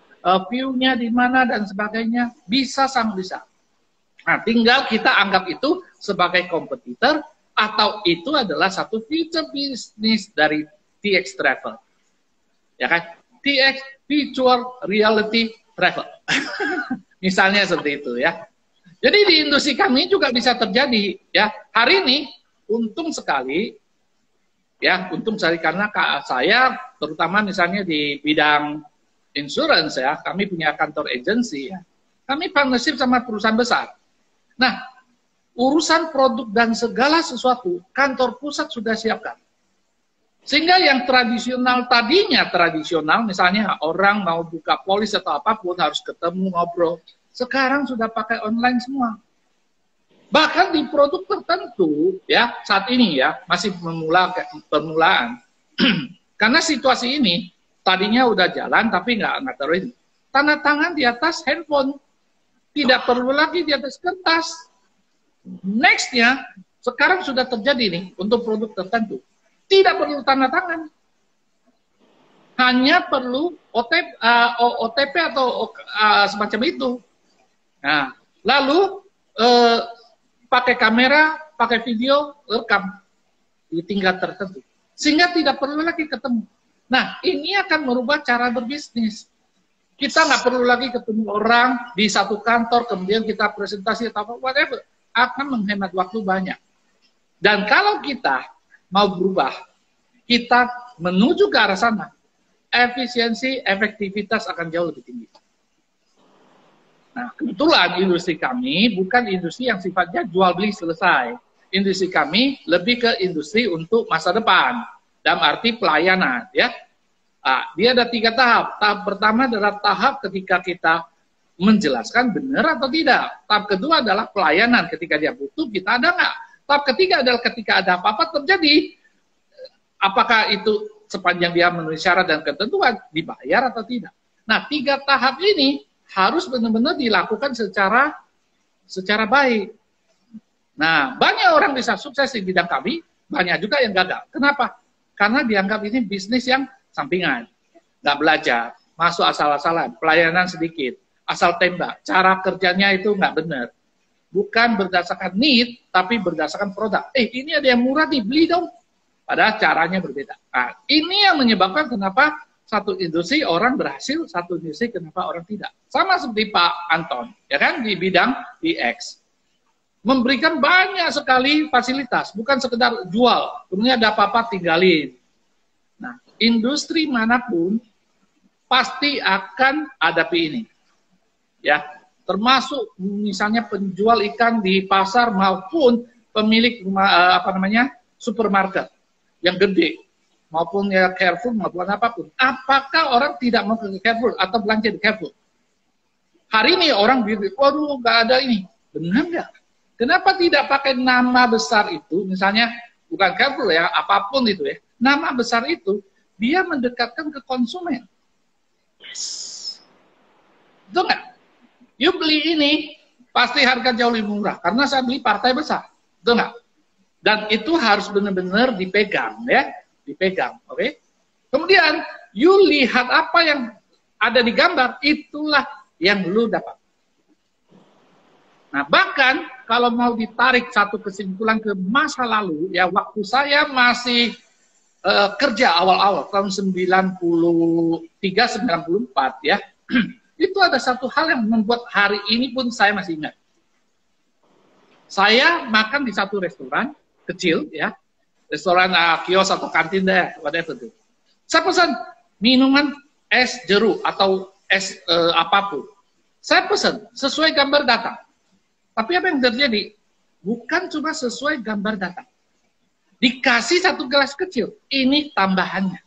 view-nya di mana dan sebagainya, bisa sangat bisa. Nah, tinggal kita anggap itu sebagai kompetitor atau itu adalah satu future bisnis dari TX Travel. Ya kan? TX Virtual Reality Travel. Misalnya seperti itu ya. Jadi di industri kami juga bisa terjadi ya. Hari ini untung sekali ya, untung sekali karena saya terutama misalnya di bidang insurance ya, kami punya kantor agency ya. Kami partnership sama perusahaan besar. Nah, urusan produk dan segala sesuatu kantor pusat sudah siapkan. Sehingga yang tradisional tadinya tradisional, misalnya orang mau buka polis atau apapun harus ketemu ngobrol. Sekarang sudah pakai online semua. Bahkan di produk tertentu, ya saat ini ya masih permulaan. Karena situasi ini tadinya udah jalan tapi nggak terus. Tanda tangan di atas handphone, tidak perlu lagi di atas kertas. Nextnya sekarang sudah terjadi nih untuk produk tertentu, tidak perlu tanda tangan. Hanya perlu OTP atau semacam itu. Nah, lalu pakai kamera, pakai video, rekam di tingkat tertentu. Sehingga tidak perlu lagi ketemu. Nah, ini akan merubah cara berbisnis. Kita nggak perlu lagi ketemu orang di satu kantor, kemudian kita presentasi atau whatever. Akan menghemat waktu banyak. Dan kalau kita mau berubah, kita menuju ke arah sana, efisiensi, efektivitas akan jauh lebih tinggi. Nah, kebetulan industri kami bukan industri yang sifatnya jual beli selesai. Industri kami lebih ke industri untuk masa depan, dalam arti pelayanan, ya. Nah, dia ada 3 tahap. Tahap pertama adalah tahap ketika kita menjelaskan benar atau tidak. Tahap kedua adalah pelayanan, ketika dia butuh kita ada nggak. Tahap ketiga adalah ketika ada apa-apa terjadi, apakah itu sepanjang dia memenuhi syarat dan ketentuan dibayar atau tidak. Nah, 3 tahap ini harus benar-benar dilakukan secara baik. Nah, banyak orang bisa sukses di bidang kami, banyak juga yang gagal. Kenapa? Karena dianggap ini bisnis yang sampingan, nggak belajar, masuk asal-asalan, pelayanan sedikit, asal tembak, cara kerjanya itu nggak benar. Bukan berdasarkan need, tapi berdasarkan produk. Ini ada yang murah nih, beli dong. Padahal caranya berbeda. Nah, ini yang menyebabkan kenapa satu industri orang berhasil, satu industri kenapa orang tidak. Sama seperti Pak Anton, ya kan, di bidang DX. Memberikan banyak sekali fasilitas, bukan sekedar jual, kemudian ada apa-apa tinggalin. Nah, industri manapun pasti akan hadapi ini. Ya, termasuk misalnya penjual ikan di pasar maupun pemilik supermarket yang gede, maupun ya Carrefour maupun apapun. Apakah orang tidak mau ke Carrefour atau belanja di Carrefour? Hari ini orang bilang, waduh nggak ada ini. Benar nggak? Kenapa tidak pakai nama besar itu, misalnya bukan Carrefour ya, apapun itu ya. Nama besar itu, dia mendekatkan ke konsumen. Yes. Betul nggak? You beli ini, pasti harga jauh lebih murah. Karena saya beli partai besar. Betul nggak? Dan itu harus benar-benar dipegang, ya. Dipegang, oke? Kemudian, you lihat apa yang ada di gambar, itulah yang lu dapat. Nah, bahkan kalau mau ditarik satu kesimpulan ke masa lalu, ya waktu saya masih kerja awal-awal, tahun 93-94, ya, itu ada satu hal yang membuat hari ini pun saya masih ingat. Saya makan di satu restoran kecil, ya, restoran kios atau kantin deh, whatever itu. Saya pesan minuman es jeruk atau es apapun. Saya pesan sesuai gambar datang. Tapi apa yang terjadi? Bukan cuma sesuai gambar datang. Dikasih satu gelas kecil, ini tambahannya.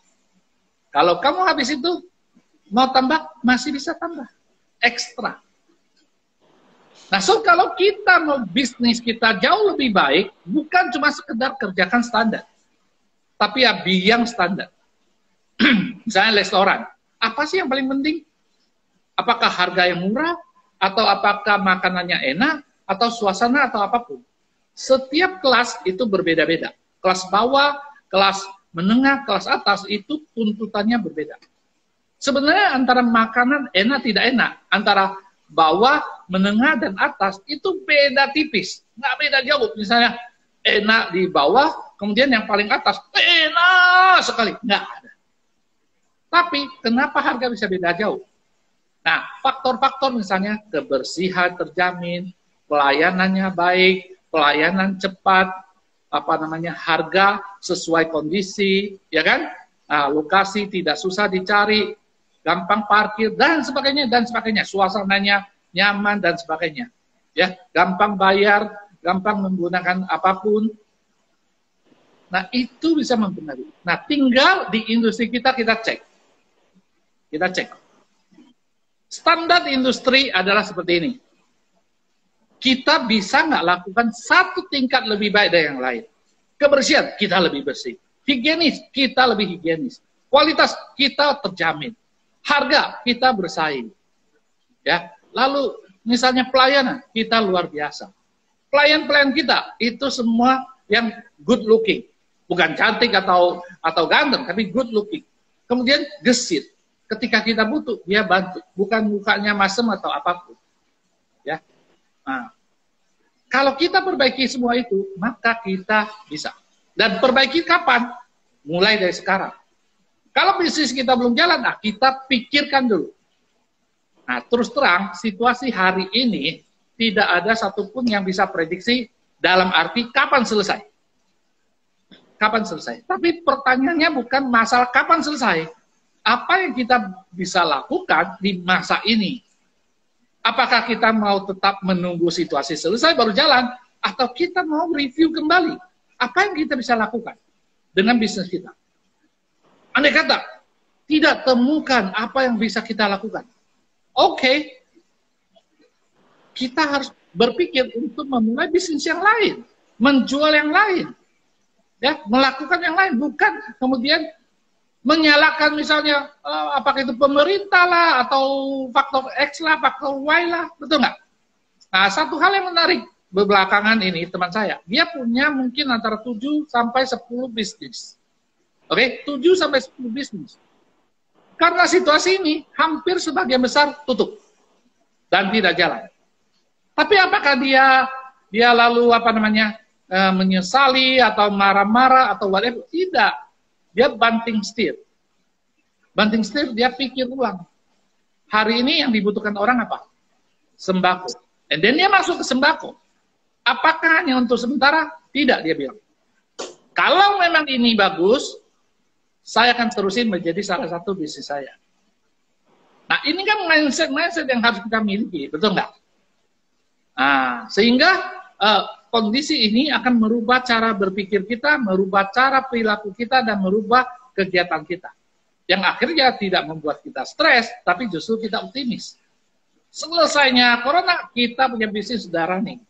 Kalau kamu habis itu, mau tambah, masih bisa tambah. Ekstra. Nah, so kalau kita mau bisnis kita jauh lebih baik, bukan cuma sekedar kerjakan standar. Tapi ya biang standar. Misalnya restoran. Apa sih yang paling penting? Apakah harga yang murah? Atau apakah makanannya enak? Atau suasana atau apapun? Setiap kelas itu berbeda-beda. Kelas bawah, kelas menengah, kelas atas itu tuntutannya berbeda. Sebenarnya antara makanan enak tidak enak, antara bawah, menengah, dan atas itu beda tipis. Nggak beda jauh. Misalnya enak di bawah, kemudian yang paling atas enak sekali. Nggak ada. Tapi kenapa harga bisa beda jauh? Nah, faktor-faktor misalnya kebersihan terjamin, pelayanannya baik, pelayanan cepat, harga sesuai kondisi, ya kan? Nah, lokasi tidak susah dicari, gampang parkir dan sebagainya, suasananya nyaman dan sebagainya. Ya, gampang bayar, gampang menggunakan apapun. Nah, itu bisa mempengaruhi. Nah, tinggal di industri kita cek. Kita cek. Standar industri adalah seperti ini. Kita bisa nggak lakukan satu tingkat lebih baik dari yang lain. Kebersihan, kita lebih bersih. Higienis, kita lebih higienis. Kualitas, kita terjamin. Harga, kita bersaing. Ya, lalu misalnya pelayanan, kita luar biasa. Pelayan-pelayan kita, itu semua yang good looking. Bukan cantik atau ganteng, tapi good looking. Kemudian gesit. Ketika kita butuh, dia bantu. Bukan mukanya masem atau apapun. Ya. Nah, kalau kita perbaiki semua itu, maka kita bisa. Dan perbaiki kapan? Mulai dari sekarang. Kalau bisnis kita belum jalan, nah kita pikirkan dulu. Nah, terus terang, situasi hari ini tidak ada satupun yang bisa prediksi dalam arti kapan selesai. Kapan selesai. Tapi pertanyaannya bukan masalah kapan selesai. Apa yang kita bisa lakukan di masa ini? Apakah kita mau tetap menunggu situasi selesai baru jalan? Atau kita mau review kembali? Apa yang kita bisa lakukan dengan bisnis kita? Andai kata, tidak temukan apa yang bisa kita lakukan. Oke, kita harus berpikir untuk memulai bisnis yang lain. Menjual yang lain. Ya, melakukan yang lain. Bukan kemudian menyalahkan misalnya apakah itu pemerintah lah atau faktor X lah, faktor Y lah, betul nggak? Nah, satu hal yang menarik belakangan ini teman saya, dia punya mungkin antara 7 sampai 10 bisnis. Oke, 7 sampai 10 bisnis. Karena situasi ini hampir sebagian besar tutup dan tidak jalan. Tapi apakah dia lalu menyesali atau marah-marah atau whatever? Tidak. Dia banting setir. Banting setir, dia pikir ulang. Hari ini yang dibutuhkan orang apa? Sembako. And then dia masuk ke sembako. Apakah hanya untuk sementara? Tidak, dia bilang. Kalau memang ini bagus, saya akan terusin menjadi salah satu bisnis saya. Nah, ini kan mindset yang harus kita miliki, betul nggak? Nah, sehingga kondisi ini akan merubah cara berpikir kita, merubah cara perilaku kita, dan merubah kegiatan kita. Yang akhirnya tidak membuat kita stres, tapi justru kita optimis. Selesainya corona, kita punya bisnis sudah running.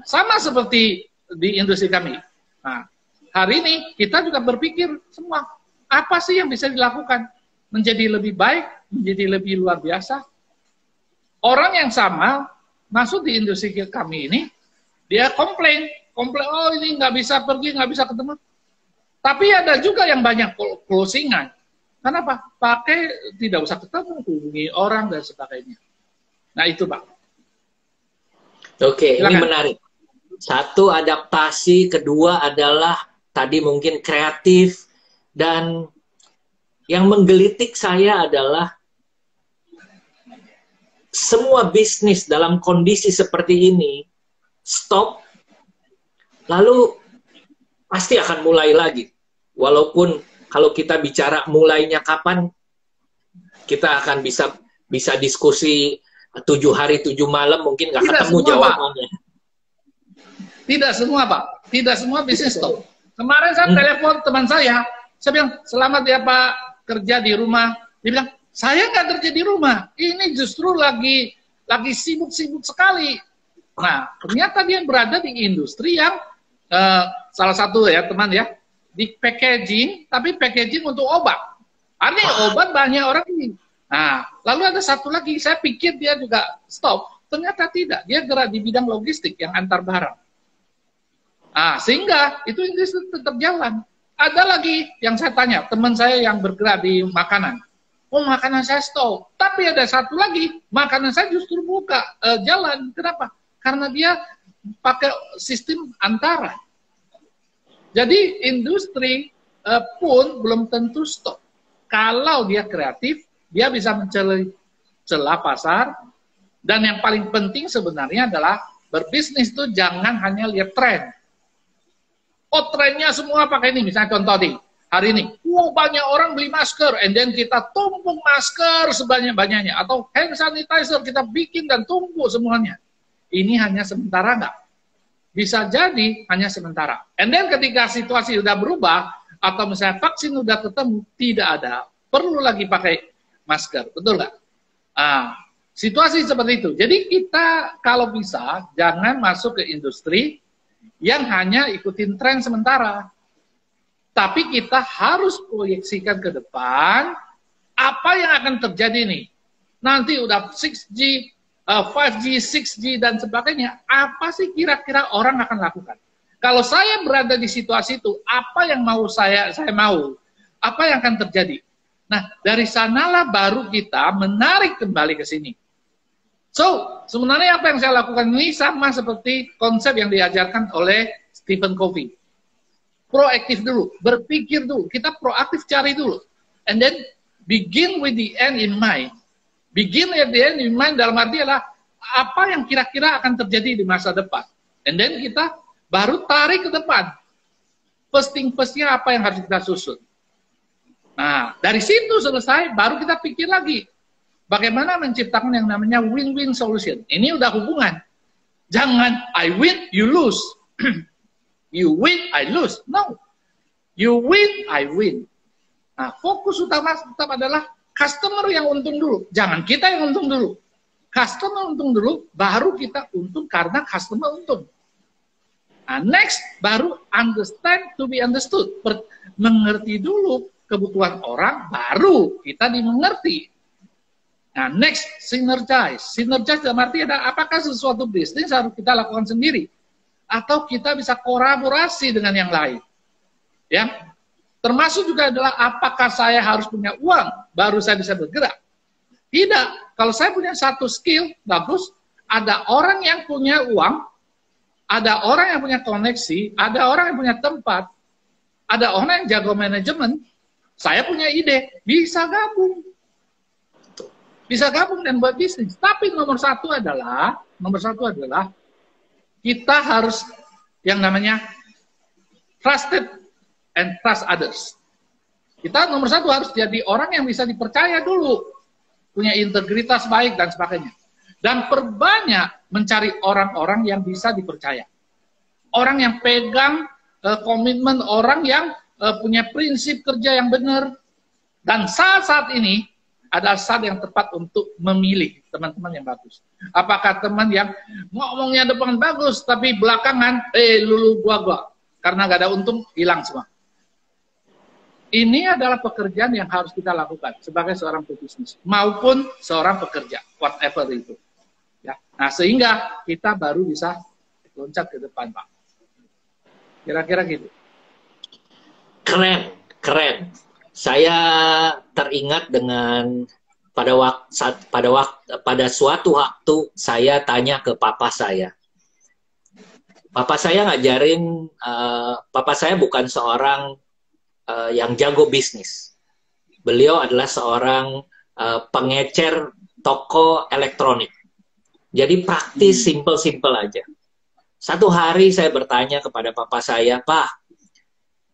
Sama seperti di industri kami. Nah, hari ini kita juga berpikir semua, apa sih yang bisa dilakukan? Menjadi lebih baik, menjadi lebih luar biasa. Orang yang sama, masuk di industri kami ini, dia komplain, oh ini nggak bisa pergi, nggak bisa ketemu. Tapi ada juga yang banyak closingan. Kenapa? Pakai tidak usah ketemu, hubungi orang dan sebagainya. Nah itu Pak. Oke, ini menarik. Satu, adaptasi. Kedua adalah tadi mungkin kreatif. Dan yang menggelitik saya adalah semua bisnis dalam kondisi seperti ini stop, lalu pasti akan mulai lagi. Walaupun kalau kita bicara mulainya kapan, kita akan bisa diskusi 7 hari 7 malam mungkin nggak ketemu semua, jawabannya. Pak. Tidak semua, Pak. Tidak semua bisnis stop. Kemarin saya telepon teman saya bilang, selamat ya Pak, kerja di rumah. Dia bilang, saya nggak kerja di rumah. Ini justru lagi sibuk-sibuk sekali. Nah, ternyata dia berada di industri yang salah satu ya teman ya, di packaging, tapi packaging untuk obat. Artinya obat banyak orang ini. Nah, lalu ada satu lagi, saya pikir dia juga stop. Ternyata tidak, dia gerak di bidang logistik yang antar barang. Nah, sehingga itu industri tetap jalan. Ada lagi yang saya tanya, teman saya yang bergerak di makanan. Oh, makanan saya stop. Tapi ada satu lagi, makanan saya justru buka jalan. Kenapa? Karena dia pakai sistem antara. Jadi industri pun belum tentu stop. Kalau dia kreatif, dia bisa mencari celah pasar. Dan yang paling penting sebenarnya adalah berbisnis itu jangan hanya lihat tren. Oh, trennya semua pakai ini. Misalnya contoh nih, hari ini, banyak orang beli masker, and then kita tumpuk masker sebanyak-banyaknya. Atau hand sanitizer kita bikin dan tumpuk semuanya. Ini hanya sementara nggak? Bisa jadi hanya sementara. And then ketika situasi sudah berubah, atau misalnya vaksin sudah ketemu, tidak ada, perlu lagi pakai masker. Betul nggak? Situasi seperti itu. Jadi kita kalau bisa, jangan masuk ke industri yang hanya ikutin tren sementara. Tapi kita harus proyeksikan ke depan apa yang akan terjadi nih. Nanti udah 6G, 5G, 6G, dan sebagainya. Apa sih kira-kira orang akan lakukan? Kalau saya berada di situasi itu, apa yang mau saya mau? Apa yang akan terjadi? Nah, dari sanalah baru kita menarik kembali ke sini. So, sebenarnya apa yang saya lakukan ini sama seperti konsep yang diajarkan oleh Stephen Covey. Proaktif dulu, berpikir dulu, kita proaktif cari dulu. And then, begin with the end in mind. Begin at the end in mind dalam arti adalah apa yang kira-kira akan terjadi di masa depan. And then kita baru tarik ke depan. Posting-postnya apa yang harus kita susun. Nah, dari situ selesai, baru kita pikir lagi. Bagaimana menciptakan yang namanya win-win solution. Ini udah hubungan. Jangan, I win, you lose. You win, I lose. No. You win, I win. Nah, fokus utama tetap adalah customer yang untung dulu. Jangan kita yang untung dulu. Customer untung dulu, baru kita untung karena customer untung. Nah, next, baru understand to be understood. Mengerti dulu kebutuhan orang, baru kita dimengerti. Nah, next, synergize. Synergize dalam arti ada apakah sesuatu bisnis harus kita lakukan sendiri? Atau kita bisa kolaborasi dengan yang lain. Ya, termasuk juga adalah apakah saya harus punya uang baru saya bisa bergerak? Tidak. Kalau saya punya satu skill, bagus. Ada orang yang punya uang, ada orang yang punya koneksi, ada orang yang punya tempat, ada orang yang jago manajemen, saya punya ide, bisa gabung. Bisa gabung dan buat bisnis. Tapi nomor satu adalah kita harus yang namanya trusted and trust others. Kita nomor satu harus jadi orang yang bisa dipercaya dulu. Punya integritas baik dan sebagainya. Dan perbanyak mencari orang-orang yang bisa dipercaya. Orang yang pegang komitmen, orang yang punya prinsip kerja yang benar. Dan saat-saat ini adalah saat yang tepat untuk memilih teman-teman yang bagus. Apakah teman yang ngomongnya depan bagus, tapi belakangan, lulu gua. Karena gak ada untung, hilang semua. Ini adalah pekerjaan yang harus kita lakukan sebagai seorang pebisnis maupun seorang pekerja, whatever itu. Ya. Nah, sehingga kita baru bisa loncat ke depan, Pak. Kira-kira gitu. Keren. Saya teringat dengan pada suatu waktu saya tanya ke papa saya. Papa saya ngajarin, papa saya bukan seorang yang jago bisnis. Beliau adalah seorang pengecer toko elektronik. Jadi praktis, simple aja. Satu hari saya bertanya kepada papa saya, Pak,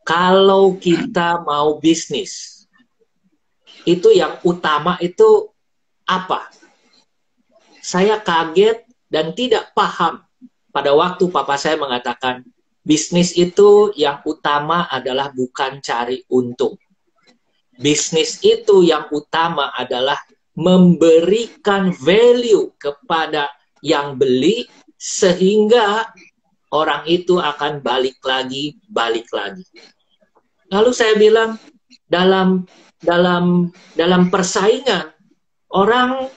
kalau kita mau bisnis, itu yang utama itu apa? saya kaget dan tidak paham pada waktu papa saya mengatakan, bisnis itu yang utama adalah bukan cari untung. Bisnis itu yang utama adalah memberikan value kepada yang beli sehingga orang itu akan balik lagi. Lalu saya bilang, dalam persaingan, orang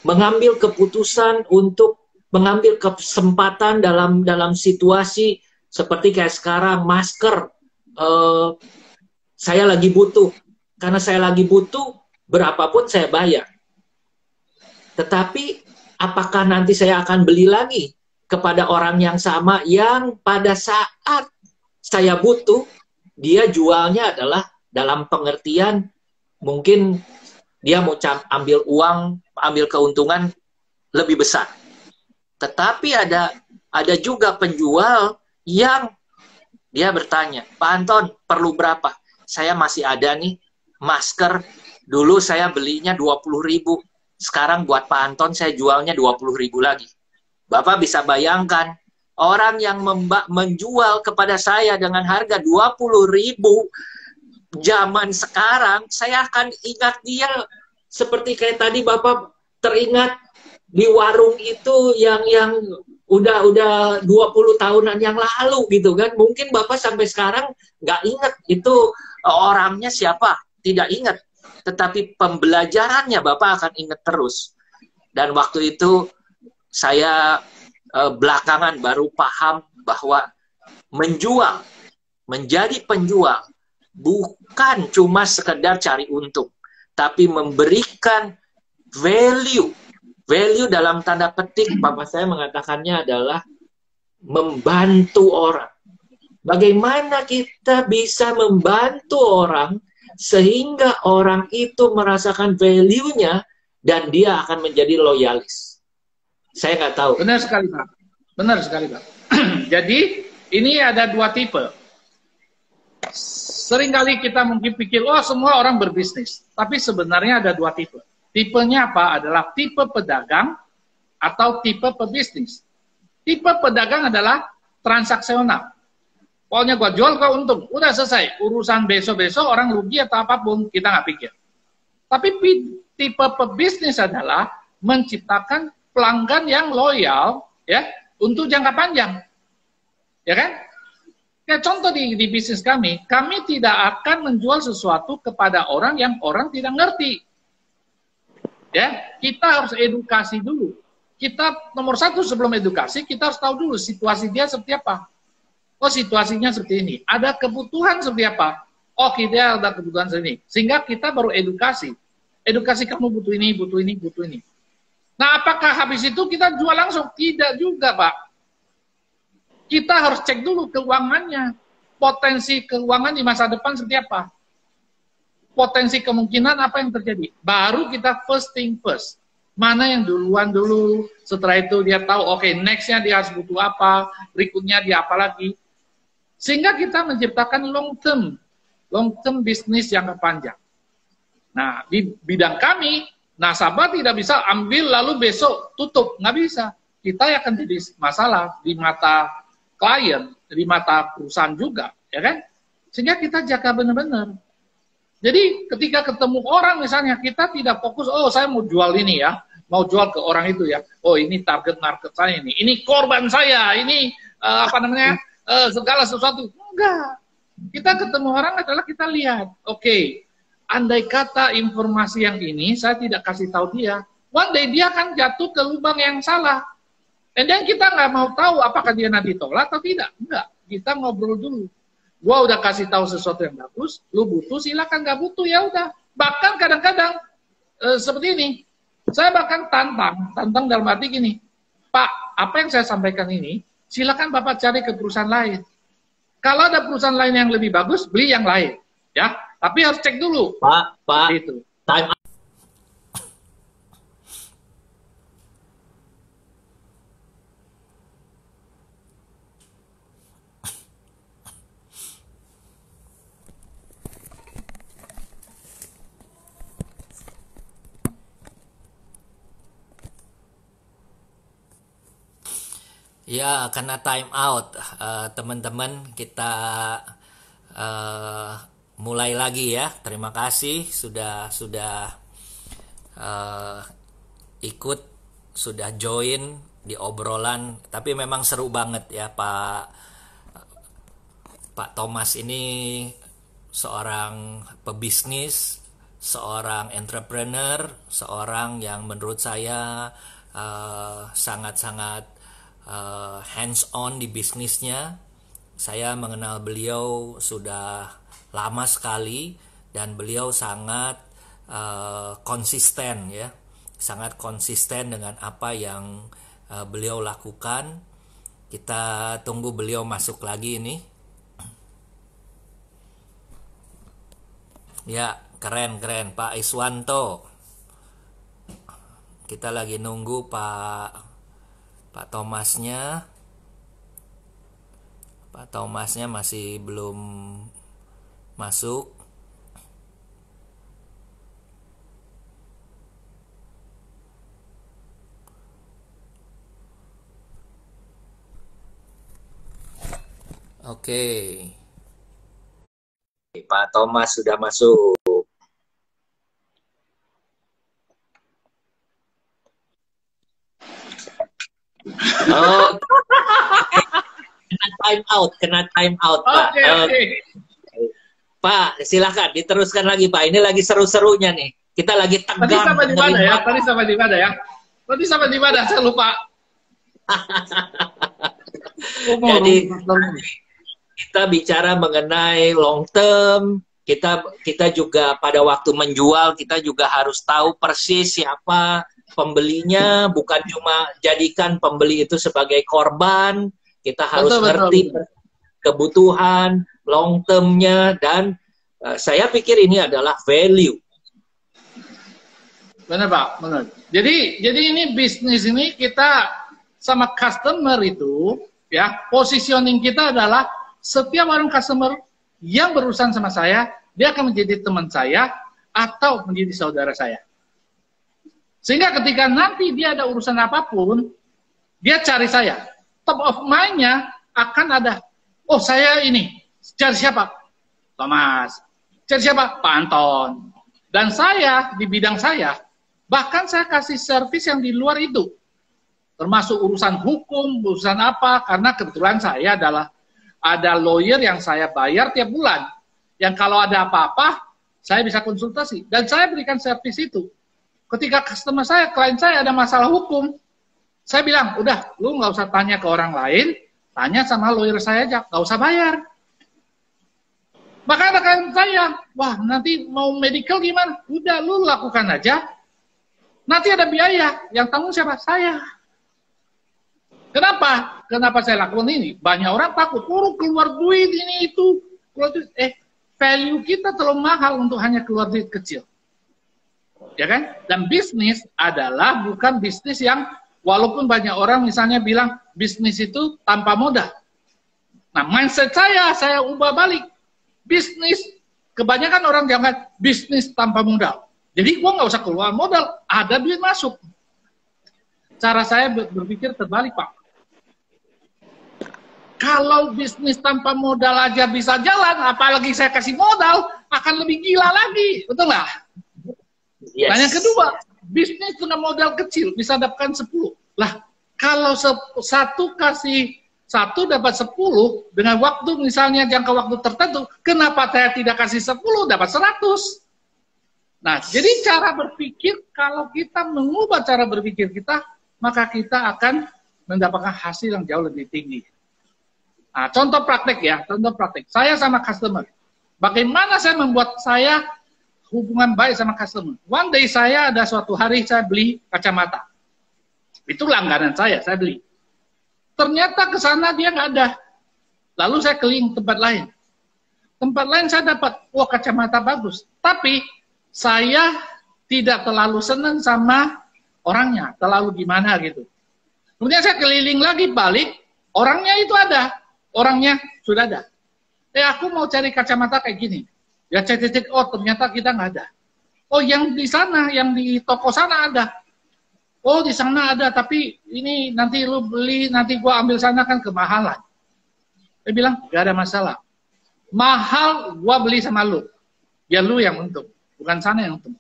mengambil keputusan untuk mengambil kesempatan dalam situasi seperti kayak sekarang, masker, saya lagi butuh. Karena saya lagi butuh, berapapun saya bayar. Tetapi, apakah nanti saya akan beli lagi kepada orang yang sama yang pada saat saya butuh, dia jualnya adalah dalam pengertian mungkin dia mau ambil uang, ambil keuntungan lebih besar. Tetapi ada juga penjual yang dia bertanya, Pak Anton, perlu berapa? Saya masih ada nih masker, dulu saya belinya 20.000, sekarang buat Pak Anton saya jualnya 20.000 lagi. Bapak bisa bayangkan, orang yang menjual kepada saya dengan harga 20.000 zaman sekarang, saya akan ingat dia seperti kayak tadi Bapak teringat di warung itu yang udah 20 tahunan yang lalu gitu kan. Mungkin Bapak sampai sekarang nggak ingat itu orangnya siapa, tidak ingat. Tetapi pembelajarannya Bapak akan ingat terus. Dan waktu itu saya belakangan baru paham bahwa menjadi penjual bukan cuma sekedar cari untung, tapi memberikan value. Value dalam tanda petik, Bapak saya mengatakannya adalah membantu orang. Bagaimana kita bisa membantu orang sehingga orang itu merasakan value-nya dan dia akan menjadi loyalis. Saya nggak tahu. Benar sekali, Pak. Benar sekali, Pak. Jadi, ini ada dua tipe. Seringkali kita mungkin pikir, oh semua orang berbisnis. Tapi sebenarnya ada dua tipe. Tipenya apa? Adalah tipe pedagang atau tipe pebisnis. Tipe pedagang adalah transaksional. Pokoknya gua jual, kau untung. Udah selesai. Urusan besok-besok orang rugi atau apapun, kita nggak pikir. Tapi tipe pebisnis adalah menciptakan pelanggan yang loyal ya untuk jangka panjang. Ya kan? Kayak contoh di bisnis kami tidak akan menjual sesuatu kepada orang yang orang tidak ngerti. Ya, kita harus edukasi dulu. Kita nomor satu sebelum edukasi, kita harus tahu dulu situasi dia seperti apa. Oh, situasinya seperti ini. Ada kebutuhan seperti apa? Oh, kita ada kebutuhan seperti ini. Sehingga kita baru edukasi. Edukasi kamu butuh ini, butuh ini, butuh ini. Nah, apakah habis itu kita jual langsung? Tidak juga, Pak. Kita harus cek dulu keuangannya. Potensi keuangan di masa depan seperti apa? Potensi kemungkinan apa yang terjadi. Baru kita first thing first. Mana yang duluan dulu, setelah itu dia tahu, oke, next-nya dia harus butuh apa, berikutnya dia apa lagi. Sehingga kita menciptakan long term bisnis yang panjang. Nah, di bidang kami, nasabah tidak bisa ambil lalu besok tutup. Nggak bisa. Kita akan jadi masalah di mata klien, di mata perusahaan juga. Ya kan? Sehingga kita jaga benar-benar. Jadi ketika ketemu orang misalnya, kita tidak fokus, oh saya mau jual ini ya, mau jual ke orang itu ya, oh ini target market saya ini korban saya, ini segala sesuatu. Enggak. Kita ketemu orang adalah kita lihat, oke, andai kata informasi yang ini saya tidak kasih tahu dia, one day dia akan jatuh ke lubang yang salah. And then kita nggak mau tahu apakah dia nanti tolak atau tidak. Enggak, kita ngobrol dulu. Gua udah kasih tahu sesuatu yang bagus, lu butuh silakan, nggak butuh ya udah. Bahkan kadang-kadang seperti ini, saya bahkan tantang dalam arti gini, Pak, apa yang saya sampaikan ini, silakan Bapak cari ke perusahaan lain. Kalau ada perusahaan lain yang lebih bagus, beli yang lain, ya. Tapi harus cek dulu. Pak, itu. Time Ya, karena time out, teman-teman kita eh, mulai lagi ya. Terima kasih sudah eh, ikut, sudah join di obrolan. Tapi memang seru banget ya, Pak Thomas ini seorang pebisnis, seorang entrepreneur, seorang yang menurut saya sangat-sangat hands on di bisnisnya. Saya mengenal beliau sudah lama sekali dan beliau sangat konsisten ya, sangat konsisten dengan apa yang beliau lakukan. Kita tunggu beliau masuk lagi ini. Ya, keren Pak Iswanto. Kita lagi nunggu Pak Thomasnya. Pak Thomasnya masih belum masuk. Oke. Pak Thomas sudah masuk. Oh, kena time out, Pak. Oke. Pak, silakan diteruskan lagi, Pak. Ini lagi seru-serunya nih. Kita lagi tegang. Tadi sampai di mana ya? Tadi sampai di mana? Saya lupa. Jadi kita bicara mengenai long term. Kita juga pada waktu menjual kita juga harus tahu persis siapa pembelinya, bukan cuma jadikan pembeli itu sebagai korban. Kita harus ngerti kebutuhan long term-nya, dan saya pikir ini adalah value. Benar Pak, benar. Jadi ini bisnis ini kita sama customer itu ya, positioning kita adalah setiap orang customer yang berurusan sama saya, dia akan menjadi teman saya atau menjadi saudara saya. Sehingga ketika nanti dia ada urusan apapun, dia cari saya. Top of mind-nya akan ada, oh saya ini, cari siapa? Thomas. Cari siapa? Pak Anton. Dan saya, di bidang saya, bahkan saya kasih servis yang di luar itu. Termasuk urusan hukum, urusan apa, karena kebetulan saya ada lawyer yang saya bayar tiap bulan. Yang kalau ada apa-apa, saya bisa konsultasi. Dan saya berikan servis itu. Ketika customer saya, klien saya ada masalah hukum, saya bilang, udah, lu nggak usah tanya ke orang lain, tanya sama lawyer saya aja, nggak usah bayar. Maka ada klien saya, wah nanti mau medical gimana? Udah, lu lakukan aja. Nanti ada biaya, yang tanggung siapa? Saya. Kenapa? Kenapa saya lakukan ini? Banyak orang takut, keluar duit ini itu. Keluar duit. Value kita terlalu mahal untuk hanya keluar duit kecil. Ya kan? Dan bisnis adalah bukan bisnis yang, walaupun banyak orang misalnya bilang, bisnis itu tanpa modal. Nah, mindset saya ubah balik. Bisnis, kebanyakan orang jangan bisnis tanpa modal. Jadi gua nggak usah keluar modal, ada duit masuk. Cara saya berpikir terbalik, Pak. Kalau bisnis tanpa modal aja bisa jalan, apalagi saya kasih modal, akan lebih gila lagi. Betul nggak? Yes. Nah, yang kedua, bisnis dengan modal kecil bisa dapatkan 10. Lah, kalau satu kasih 1 dapat 10, dengan waktu misalnya jangka waktu tertentu, kenapa saya tidak kasih 10 dapat 100? Nah, jadi cara berpikir, kalau kita mengubah cara berpikir kita, maka kita akan mendapatkan hasil yang jauh lebih tinggi. Nah, contoh praktek ya, contoh praktek. Saya sama customer. Bagaimana saya membuat saya hubungan baik sama customer? One day saya ada suatu hari saya beli kacamata. Itu langganan saya beli. Ternyata ke sana dia nggak ada. Lalu saya keliling tempat lain. Tempat lain saya dapat, wah kacamata bagus. Tapi saya tidak terlalu senang sama orangnya, terlalu gimana gitu. Kemudian saya keliling lagi balik, orangnya itu ada. Orangnya sudah ada. Aku mau cari kacamata kayak gini. Ya cek, oh ternyata kita nggak ada. Oh yang di sana, yang di toko sana ada. Oh di sana ada, tapi ini nanti lu beli, nanti gua ambil sana kan kemahalan. Dia bilang, gak ada masalah. Mahal gua beli sama lu. Ya lu yang untung, bukan sana yang untung.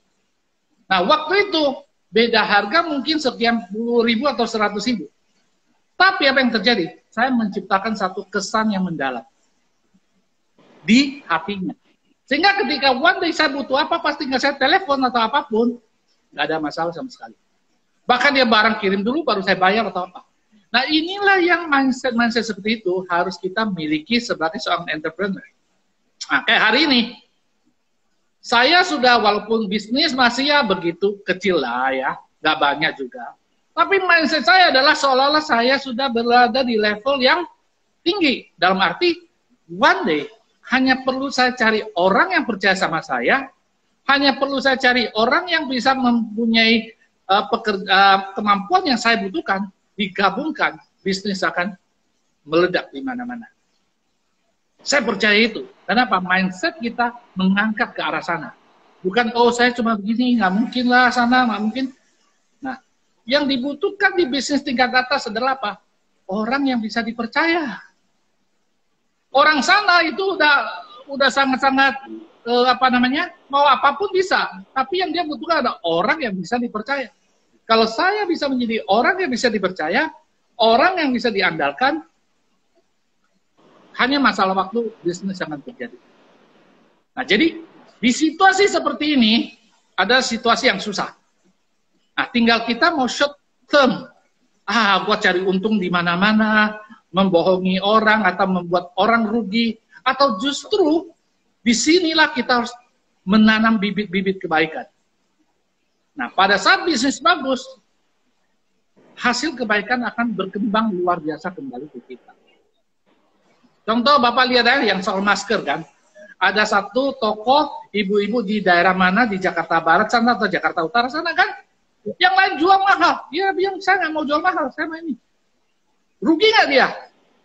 Nah waktu itu beda harga mungkin sekian puluh ribu atau 100.000. Tapi apa yang terjadi? Saya menciptakan satu kesan yang mendalam di hatinya. Sehingga ketika one day saya butuh apa, pasti nggak saya telepon atau apapun, nggak ada masalah sama sekali. Bahkan dia barang kirim dulu, baru saya bayar atau apa. Nah inilah yang mindset seperti itu harus kita miliki sebagai seorang entrepreneur. Nah kayak hari ini, saya sudah walaupun bisnis masih ya begitu kecil lah ya, nggak banyak juga. Tapi mindset saya adalah seolah-olah saya sudah berada di level yang tinggi. Dalam arti, one day, hanya perlu saya cari orang yang percaya sama saya, hanya perlu saya cari orang yang bisa mempunyai kemampuan yang saya butuhkan, digabungkan, bisnis akan meledak di mana-mana. Saya percaya itu. Kenapa? Mindset kita mengangkat ke arah sana. Bukan, oh saya cuma begini, nggak mungkin lah sana, nggak mungkin. Nah, yang dibutuhkan di bisnis tingkat atas adalah apa? Orang yang bisa dipercaya. Orang sana itu udah sangat-sangat mau apapun bisa. Tapi yang dia butuhkan ada orang yang bisa dipercaya. Kalau saya bisa menjadi orang yang bisa dipercaya, orang yang bisa diandalkan, hanya masalah waktu bisnis akan terjadi. Nah, jadi di situasi seperti ini ada situasi yang susah. Nah, tinggal kita mau short term. Gua cari untung di mana-mana, membohongi orang atau membuat orang rugi, atau justru disinilah kita harus menanam bibit-bibit kebaikan. Nah, pada saat bisnis bagus, hasil kebaikan akan berkembang luar biasa kembali ke kita. Contoh, Bapak lihat ya yang soal masker kan. Ada satu toko ibu-ibu di daerah mana, di Jakarta Barat sana atau Jakarta Utara sana kan. Yang lain jual mahal. Dia bilang, saya nggak mau jual mahal, saya mau ini. Rugi nggak dia?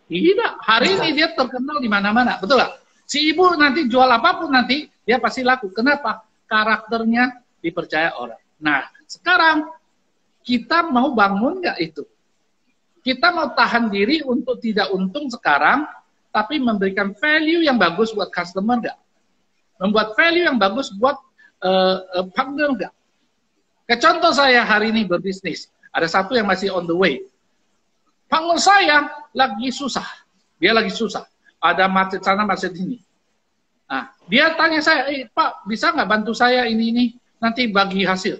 Tidak. Hari ini dia terkenal di mana-mana. Betul nggak? Si ibu nanti jual apapun nanti, dia pasti laku. Kenapa? Karakternya dipercaya orang. Nah, sekarang kita mau bangun nggak itu? Kita mau tahan diri untuk tidak untung sekarang, tapi memberikan value yang bagus buat customer nggak? Membuat value yang bagus buat partner nggak? Kayak contoh saya hari ini berbisnis, ada satu yang masih on the way. Partner saya lagi susah, dia lagi susah. Ada macet sana, macet sini. Nah, dia tanya saya, Pak, bisa nggak bantu saya ini, nanti bagi hasil.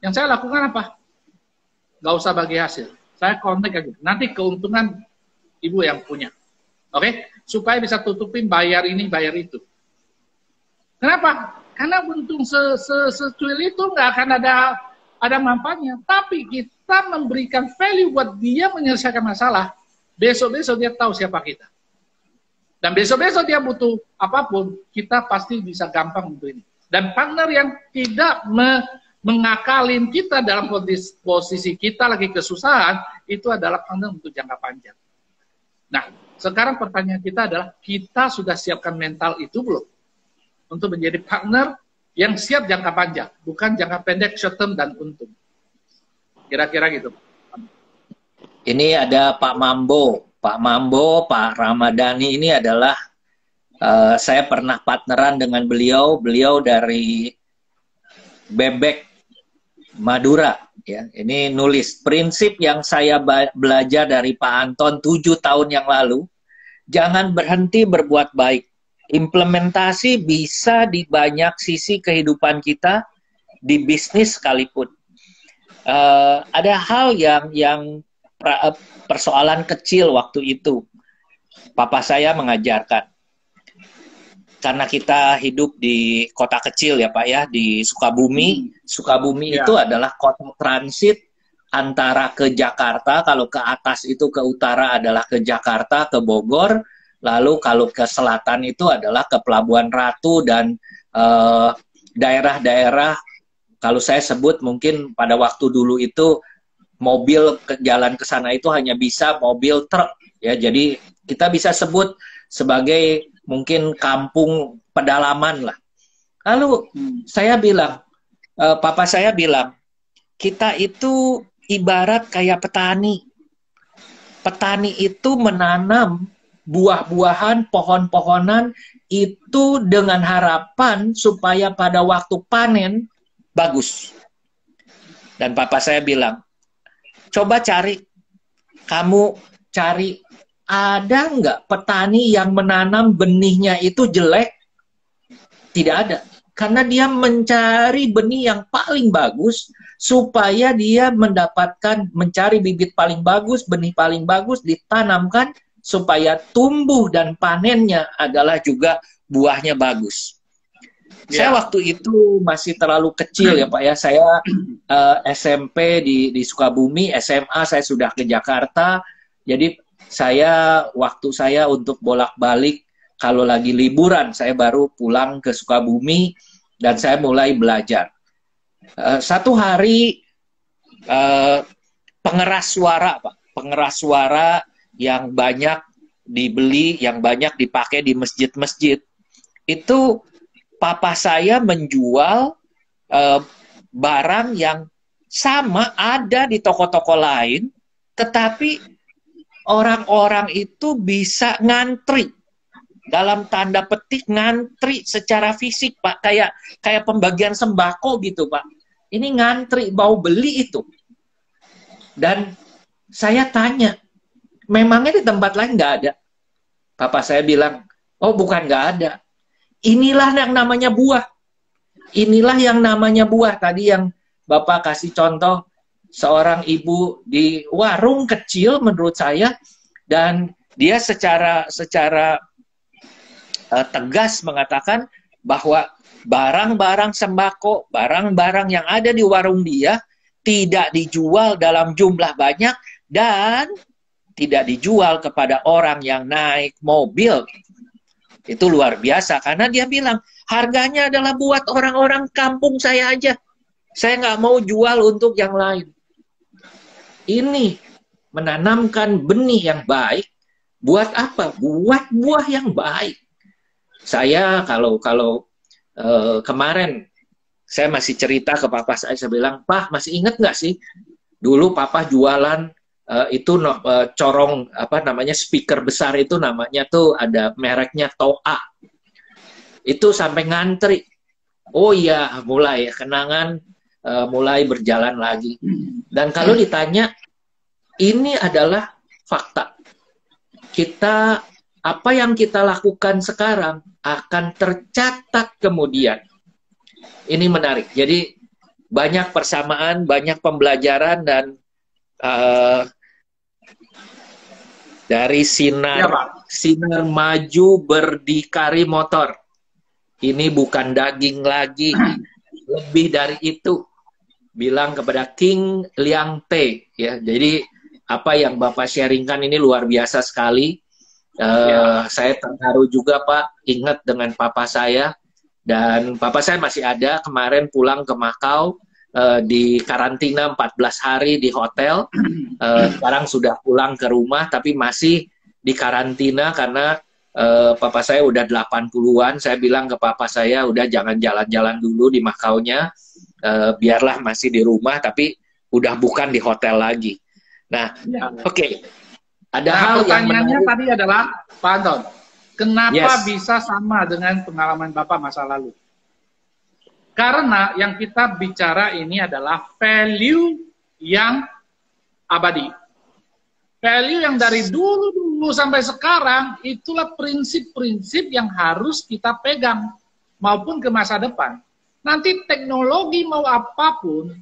Yang saya lakukan apa? Nggak usah bagi hasil. Saya kontak aja. Nanti keuntungan ibu yang punya. Oke? Supaya bisa tutupin bayar ini, bayar itu. Kenapa? Karena untung secuil itu nggak akan ada manfaatnya. Tapi kita memberikan value buat dia menyelesaikan masalah. Besok-besok dia tahu siapa kita. Dan besok-besok dia butuh apapun, kita pasti bisa gampang untuk ini. Dan partner yang tidak mengakalin kita dalam posisi kita lagi kesusahan, itu adalah partner untuk jangka panjang. Nah, sekarang pertanyaan kita adalah, kita sudah siapkan mental itu belum? Untuk menjadi partner yang siap jangka panjang, bukan jangka pendek, short term, dan untung. Kira-kira gitu. Ini ada Pak Mambo. Pak Mambo, Pak Ramadhani ini adalah, saya pernah partneran dengan beliau. Beliau dari Bebek Madura. Ya, ini nulis, prinsip yang saya belajar dari Pak Anton 7 tahun yang lalu, jangan berhenti berbuat baik. Implementasi bisa di banyak sisi kehidupan kita, di bisnis sekalipun. Ada hal yang persoalan kecil waktu itu. Papa saya mengajarkan. Karena kita hidup di kota kecil ya Pak ya, di Sukabumi. Sukabumi itu adalah kota transit antara ke Jakarta, kalau ke atas itu ke utara adalah ke Jakarta, ke Bogor, lalu kalau ke selatan itu adalah ke Pelabuhan Ratu dan daerah-daerah, kalau saya sebut mungkin pada waktu dulu itu mobil jalan ke sana itu hanya bisa mobil truk ya, jadi kita bisa sebut sebagai mungkin kampung pedalaman lah. Lalu saya bilang, papa saya bilang, kita itu ibarat kayak petani. Petani itu menanam buah-buahan, pohon-pohonan itu dengan harapan supaya pada waktu panen bagus. Dan papa saya bilang, coba kamu cari, ada nggak petani yang menanam benihnya itu jelek? Tidak ada. Karena dia mencari benih yang paling bagus, supaya dia mencari bibit paling bagus, benih paling bagus, ditanamkan, supaya tumbuh dan panennya adalah juga buahnya bagus. Saya waktu itu masih terlalu kecil ya Pak ya. Saya SMP di Sukabumi, SMA saya sudah ke Jakarta. Jadi waktu saya untuk bolak-balik, kalau lagi liburan saya baru pulang ke Sukabumi dan saya mulai belajar. Satu hari pengeras suara Pak, pengeras suara yang banyak dibeli, yang banyak dipakai di masjid-masjid. Itu papa saya menjual barang yang sama ada di toko-toko lain, tetapi orang-orang itu bisa ngantri, dalam tanda petik ngantri secara fisik Pak, kayak pembagian sembako gitu Pak. Ini ngantri mau beli itu. Dan saya tanya, memangnya di tempat lain nggak ada? Papa saya bilang, oh bukan nggak ada. Inilah yang namanya buah. Inilah yang namanya buah. Tadi yang Bapak kasih contoh, seorang ibu di warung kecil menurut saya, dan dia secara tegas mengatakan bahwa barang-barang sembako, barang-barang yang ada di warung dia tidak dijual dalam jumlah banyak dan tidak dijual kepada orang yang naik mobil. Itu luar biasa, karena dia bilang harganya adalah buat orang-orang kampung saya aja. Saya nggak mau jual untuk yang lain. Ini menanamkan benih yang baik. Buat apa? Buat buah yang baik. Saya kalau kemarin saya masih cerita ke papa saya bilang, Pak masih ingat nggak sih dulu papa jualan corong speaker besar itu, namanya tuh ada mereknya Toa. Itu sampai ngantri. Oh iya, mulai kenangan mulai berjalan lagi. Dan kalau ditanya, ini adalah fakta. Apa yang kita lakukan sekarang akan tercatat kemudian. Ini menarik. Jadi banyak persamaan, banyak pembelajaran, dan dari sinar maju berdikari motor. Ini bukan daging lagi, lebih dari itu. Bilang kepada King Liang Te, ya. Jadi apa yang Bapak sharingkan ini luar biasa sekali. Saya terharu juga Pak, ingat dengan papa saya, dan papa saya masih ada, kemarin pulang ke Makau, di karantina 14 hari di hotel. Sekarang sudah pulang ke rumah tapi masih di karantina karena papa saya udah 80-an. Saya bilang ke papa saya, udah jangan jalan-jalan dulu di Makaunya, biarlah masih di rumah tapi udah bukan di hotel lagi. Nah, oke. Ada hal pertanyaannya yang tadi adalah, Pak Anton, kenapa bisa sama dengan pengalaman Bapak masa lalu? Karena yang kita bicara ini adalah value yang abadi. Value yang dari dulu sampai sekarang, itulah prinsip-prinsip yang harus kita pegang maupun ke masa depan. Nanti teknologi mau apapun,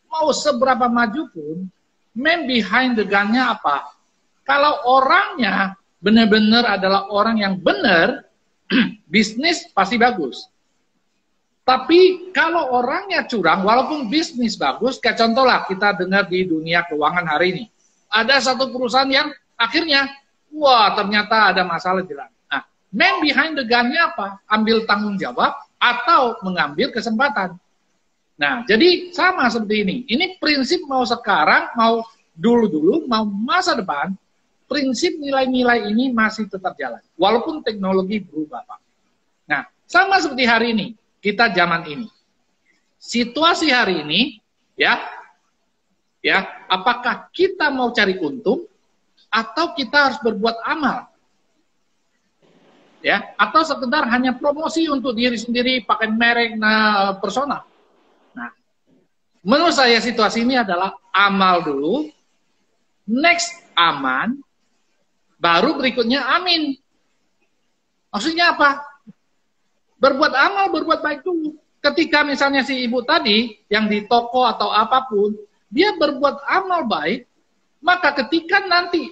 mau seberapa maju pun, man behind the gun-nya apa? Kalau orangnya benar-benar adalah orang yang benar, bisnis pasti bagus. Tapi kalau orangnya curang, walaupun bisnis bagus, kayak contoh lah kita dengar di dunia keuangan hari ini. Ada satu perusahaan yang akhirnya, wah ternyata ada masalah jelas. Nah, man behind the gun-nya apa? Ambil tanggung jawab atau mengambil kesempatan. Nah, jadi sama seperti ini. Ini prinsip mau sekarang, mau dulu-dulu, mau masa depan, prinsip nilai-nilai ini masih tetap jalan. Walaupun teknologi berubah, Pak. Nah, sama seperti hari ini, kita zaman ini. Situasi hari ini, ya, Ya, apakah kita mau cari untung atau kita harus berbuat amal? Ya, atau sekedar hanya promosi untuk diri sendiri pakai merek personal. Nah, menurut saya situasi ini adalah amal dulu, next aman, baru berikutnya amin. Maksudnya apa? Berbuat amal, berbuat baik dulu. Ketika misalnya si ibu tadi yang di toko atau apapun, dia berbuat amal baik, maka ketika nanti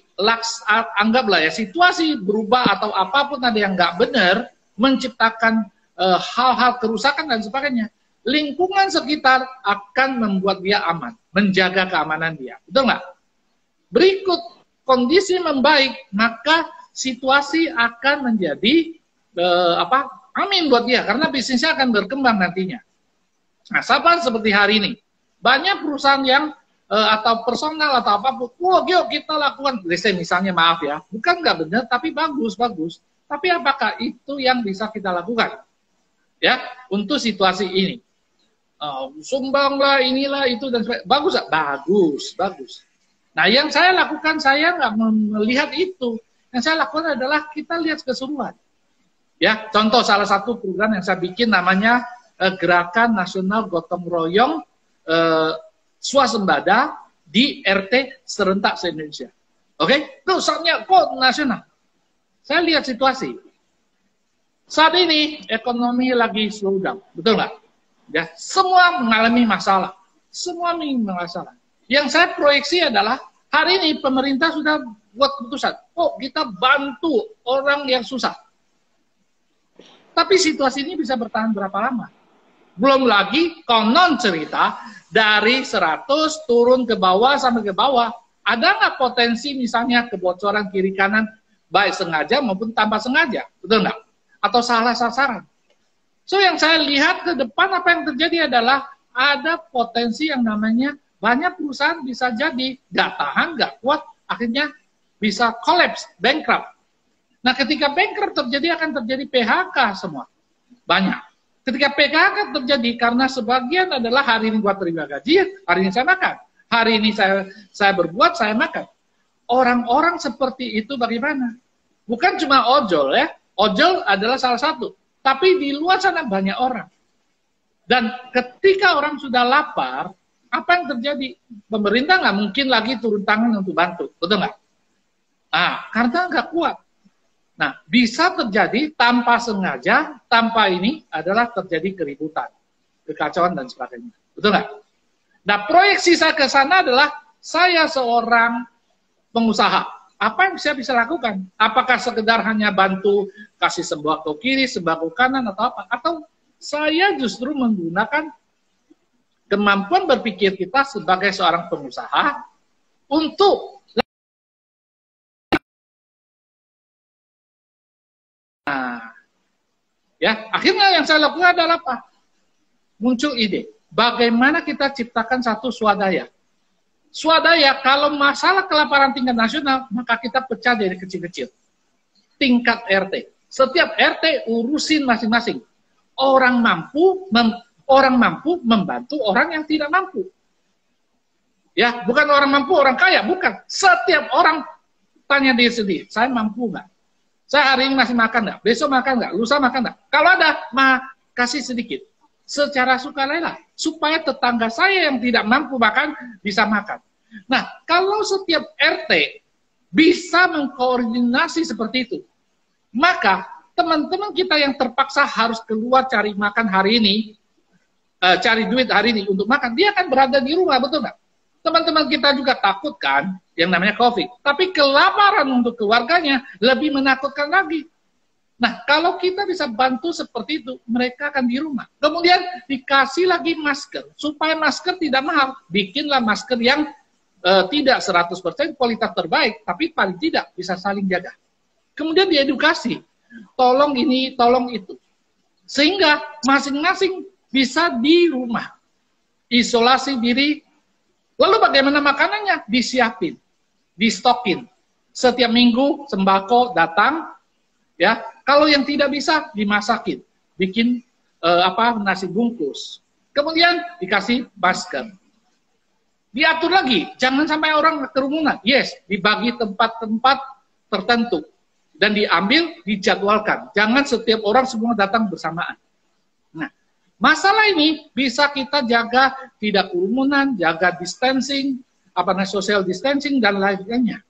anggaplah ya situasi berubah atau apapun ada yang nggak benar, menciptakan hal-hal kerusakan dan sebagainya, lingkungan sekitar akan membuat dia aman, menjaga keamanan dia, betul nggak? Berikut kondisi membaik, maka situasi akan menjadi amin buat dia, karena bisnisnya akan berkembang nantinya. Nah, sama seperti hari ini, banyak perusahaan yang atau personal atau apapun, yuk kita lakukan, misalnya maaf ya, bukan nggak benar, tapi bagus. Tapi apakah itu yang bisa kita lakukan? Ya, untuk situasi ini. Sumbanglah, inilah, itu, dan sebagainya. Bagus. Nah, yang saya lakukan, saya nggak melihat itu. Yang saya lakukan adalah kita lihat keseluruhan. Ya, contoh salah satu program yang saya bikin namanya Gerakan Nasional Gotong Royong Swasembada di RT serentak se-Indonesia. Oke? Pusatnya kok nasional. Saya lihat situasi. Saat ini ekonomi lagi slow down, betul nggak? Ya, semua mengalami masalah. Yang saya proyeksi adalah hari ini pemerintah sudah buat keputusan. Kita bantu orang yang susah. Tapi situasi ini bisa bertahan berapa lama? Belum lagi konon cerita dari 100 turun ke bawah sampai ke bawah. Ada nggak potensi misalnya kebocoran kiri kanan baik sengaja maupun tanpa sengaja? Betul nggak? Atau salah sasaran? So yang saya lihat ke depan apa yang terjadi adalah ada potensi yang namanya banyak perusahaan bisa jadi nggak tahan, nggak kuat, akhirnya bisa collapse, bankrupt. Nah ketika bankrupt terjadi akan terjadi PHK semua. Banyak. Ketika PHK terjadi karena sebagian adalah hari ini gua terima gaji, hari ini saya makan. Hari ini saya berbuat, saya makan. Orang-orang seperti itu bagaimana? Bukan cuma ojol ya. Ojol adalah salah satu. Tapi di luar sana banyak orang. Dan ketika orang sudah lapar, apa yang terjadi? Pemerintah nggak mungkin lagi turun tangan untuk bantu. Betul nggak? Karena nggak kuat. Nah, bisa terjadi tanpa sengaja, tanpa ini adalah terjadi keributan, kekacauan, dan sebagainya. Betul nggak? Nah, proyeksi saya ke sana adalah saya seorang pengusaha. Apa yang saya bisa lakukan? Apakah sekedar hanya bantu kasih sembako kiri, sembako kanan, atau apa? Atau saya justru menggunakan kemampuan berpikir kita sebagai seorang pengusaha untuk ya, akhirnya yang saya lakukan adalah apa? Muncul ide, bagaimana kita ciptakan satu swadaya. Swadaya, kalau masalah kelaparan tingkat nasional, maka kita pecah dari kecil-kecil. Tingkat RT. Setiap RT urusin masing-masing. Orang mampu membantu orang yang tidak mampu. Ya, bukan orang mampu, orang kaya, bukan. Setiap orang tanya diri sendiri, saya mampu nggak? Saya hari ini masih makan nggak? Besok makan nggak? Lusa makan nggak? Kalau ada, kasih sedikit. Secara sukarela. Supaya tetangga saya yang tidak mampu makan, bisa makan. Nah, kalau setiap RT bisa mengkoordinasi seperti itu, maka teman-teman kita yang terpaksa harus keluar cari makan hari ini, cari duit hari ini untuk makan, dia akan berada di rumah, betul nggak? Teman-teman kita juga takut kan, yang namanya COVID. Tapi kelaparan untuk keluarganya lebih menakutkan lagi. Nah, kalau kita bisa bantu seperti itu, mereka akan di rumah. Kemudian dikasih lagi masker. Supaya masker tidak mahal, bikinlah masker yang tidak 100% kualitas terbaik, tapi paling tidak bisa saling jaga. Kemudian diedukasi. Tolong ini, tolong itu. Sehingga masing-masing bisa di rumah. Isolasi diri. Lalu bagaimana makanannya? Disiapin, distokin. Setiap minggu sembako datang, ya. Kalau yang tidak bisa dimasakin, bikin nasi bungkus. Kemudian dikasih masker. Diatur lagi, jangan sampai orang kerumunan. Yes, dibagi tempat-tempat tertentu. Dan diambil, dijadwalkan. Jangan setiap orang semua datang bersamaan. Nah, masalah ini bisa kita jaga tidak kerumunan, jaga distancing, social distancing, dan lain-lainnya.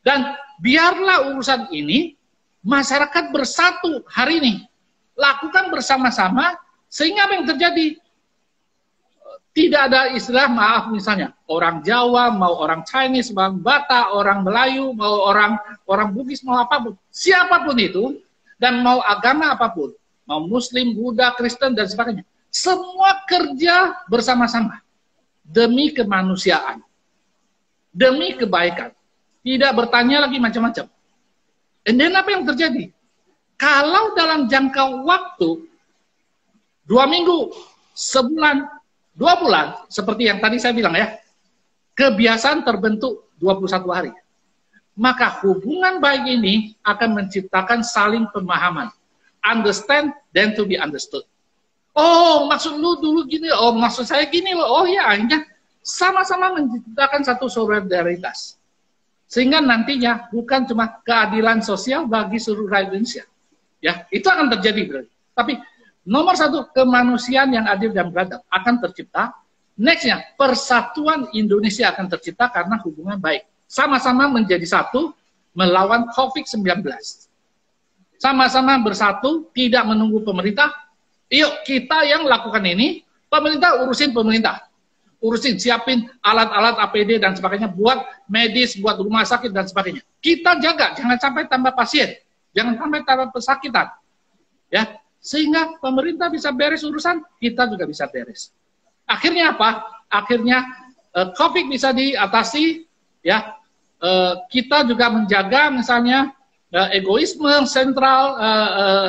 Dan biarlah urusan ini, masyarakat bersatu hari ini. Lakukan bersama-sama, sehingga apa yang terjadi? Tidak ada istilah, maaf misalnya, orang Jawa, mau orang Chinese, mau Batak, orang Melayu, mau orang Bugis, mau apapun. Siapapun itu, dan mau agama apapun. Mau Muslim, Buddha, Kristen, dan sebagainya. Semua kerja bersama-sama. Demi kemanusiaan. Demi kebaikan. Tidak bertanya lagi macam-macam. And then apa yang terjadi? Kalau dalam jangka waktu 2 minggu, sebulan, 2 bulan, seperti yang tadi saya bilang ya, kebiasaan terbentuk 21 hari. Maka hubungan baik ini akan menciptakan saling pemahaman. Understand, then to be understood. Oh, maksud lu dulu gini, oh maksud saya gini loh, oh ya, akhirnya sama-sama menciptakan satu solidaritas. Sehingga nantinya bukan cuma keadilan sosial bagi seluruh rakyat Indonesia. Ya, itu akan terjadi berarti. Tapi nomor 1, kemanusiaan yang adil dan beradab akan tercipta. Nextnya, persatuan Indonesia akan tercipta karena hubungan baik. Sama-sama menjadi satu melawan COVID-19. Sama-sama bersatu, tidak menunggu pemerintah. Yuk, kita yang lakukan ini, pemerintah urusin pemerintah. Urusin, siapin alat-alat APD dan sebagainya, buat medis, buat rumah sakit dan sebagainya. Kita jaga, jangan sampai tambah pasien. Jangan sampai tambah pesakitan. Ya, sehingga pemerintah bisa beres urusan, kita juga bisa beres. Akhirnya apa? Akhirnya COVID bisa diatasi, ya. Kita juga menjaga misalnya egoisme sentral,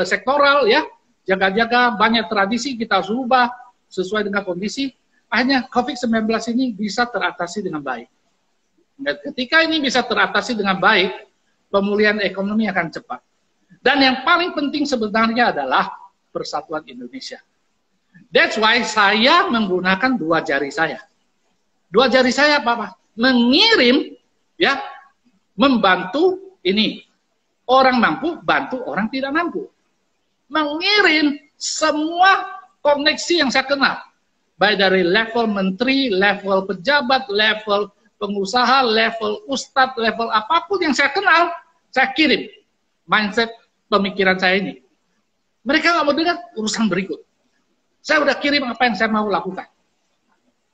sektoral, ya. Jaga-jaga banyak tradisi kita harus ubah sesuai dengan kondisi. Hanya COVID-19 ini bisa teratasi dengan baik. Dan ketika ini bisa teratasi dengan baik, pemulihan ekonomi akan cepat. Dan yang paling penting sebenarnya adalah persatuan Indonesia. That's why saya menggunakan 2 jari saya. 2 jari saya apa? Mengirim, ya, membantu ini. Orang mampu, bantu orang tidak mampu. Mengirim semua koneksi yang saya kenal. Baik dari level menteri, level pejabat, level pengusaha, level ustadz, level apapun yang saya kenal, saya kirim mindset pemikiran saya ini. Mereka nggak mau dengar urusan berikut. Saya udah kirim apa yang saya mau lakukan.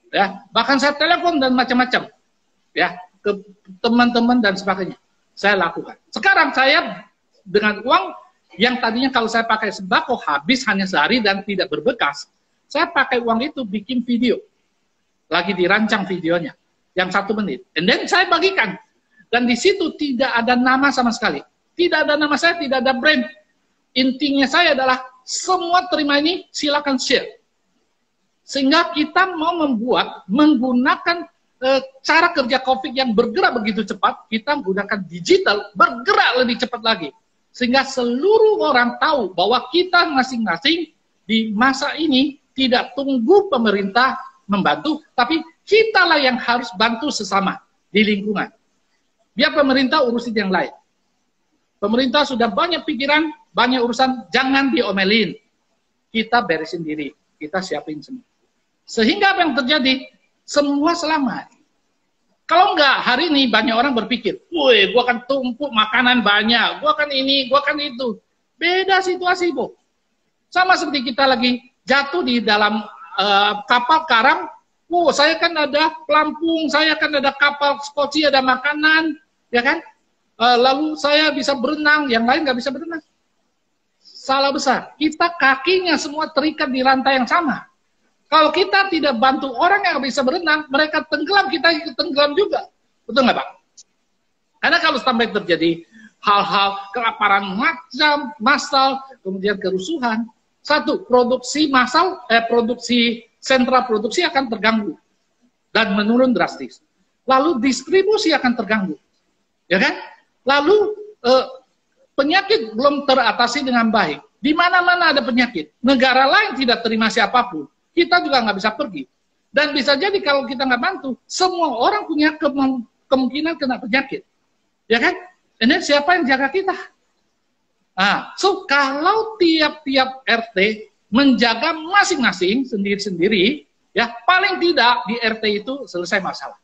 Ya, bahkan saya telepon dan macam-macam. Ya, ke teman-teman dan sebagainya. Saya lakukan. Sekarang saya dengan uang yang tadinya kalau saya pakai sembako habis hanya sehari dan tidak berbekas, saya pakai uang itu bikin video. Lagi dirancang videonya. Yang 1 menit. And then saya bagikan. Dan di situ tidak ada nama sama sekali. Tidak ada nama saya, tidak ada brand. Intinya saya adalah semua terima ini silakan share. Sehingga kita mau menggunakan cara kerja COVID yang bergerak begitu cepat, kita menggunakan digital bergerak lebih cepat lagi. Sehingga seluruh orang tahu bahwa kita masing-masing di masa ini tidak tunggu pemerintah membantu, tapi kitalah yang harus bantu sesama di lingkungan. Biar pemerintah urusin yang lain. Pemerintah sudah banyak pikiran, banyak urusan, jangan diomelin. Kita beresin diri, kita siapin semua. Sehingga apa yang terjadi? Semua selamat. Kalau enggak, hari ini banyak orang berpikir, woi, gua akan tumpuk makanan banyak, gua akan ini, gua akan itu. Beda situasi, Bu. Sama seperti kita lagi jatuh di dalam kapal karam, saya kan ada pelampung, saya kan ada kapal skoci, ada makanan, ya kan? Lalu saya bisa berenang, yang lain nggak bisa berenang. Salah besar. Kita kakinya semua terikat di rantai yang sama. Kalau kita tidak bantu orang yang bisa berenang, mereka tenggelam, kita ikut tenggelam juga. Betul nggak, Pak? Karena kalau sampai terjadi hal-hal kelaparan massal, kemudian kerusuhan, satu, produksi massal, produksi sentra produksi akan terganggu dan menurun drastis. Lalu distribusi akan terganggu, ya kan? Lalu penyakit belum teratasi dengan baik. Di mana-mana ada penyakit. Negara lain tidak terima siapapun. Kita juga nggak bisa pergi. Dan bisa jadi kalau kita nggak bantu, semua orang punya kemungkinan kena penyakit. Ya kan? Ini siapa yang jaga kita? Nah, so kalau tiap-tiap RT menjaga masing-masing sendiri-sendiri, ya paling tidak di RT itu selesai masalah.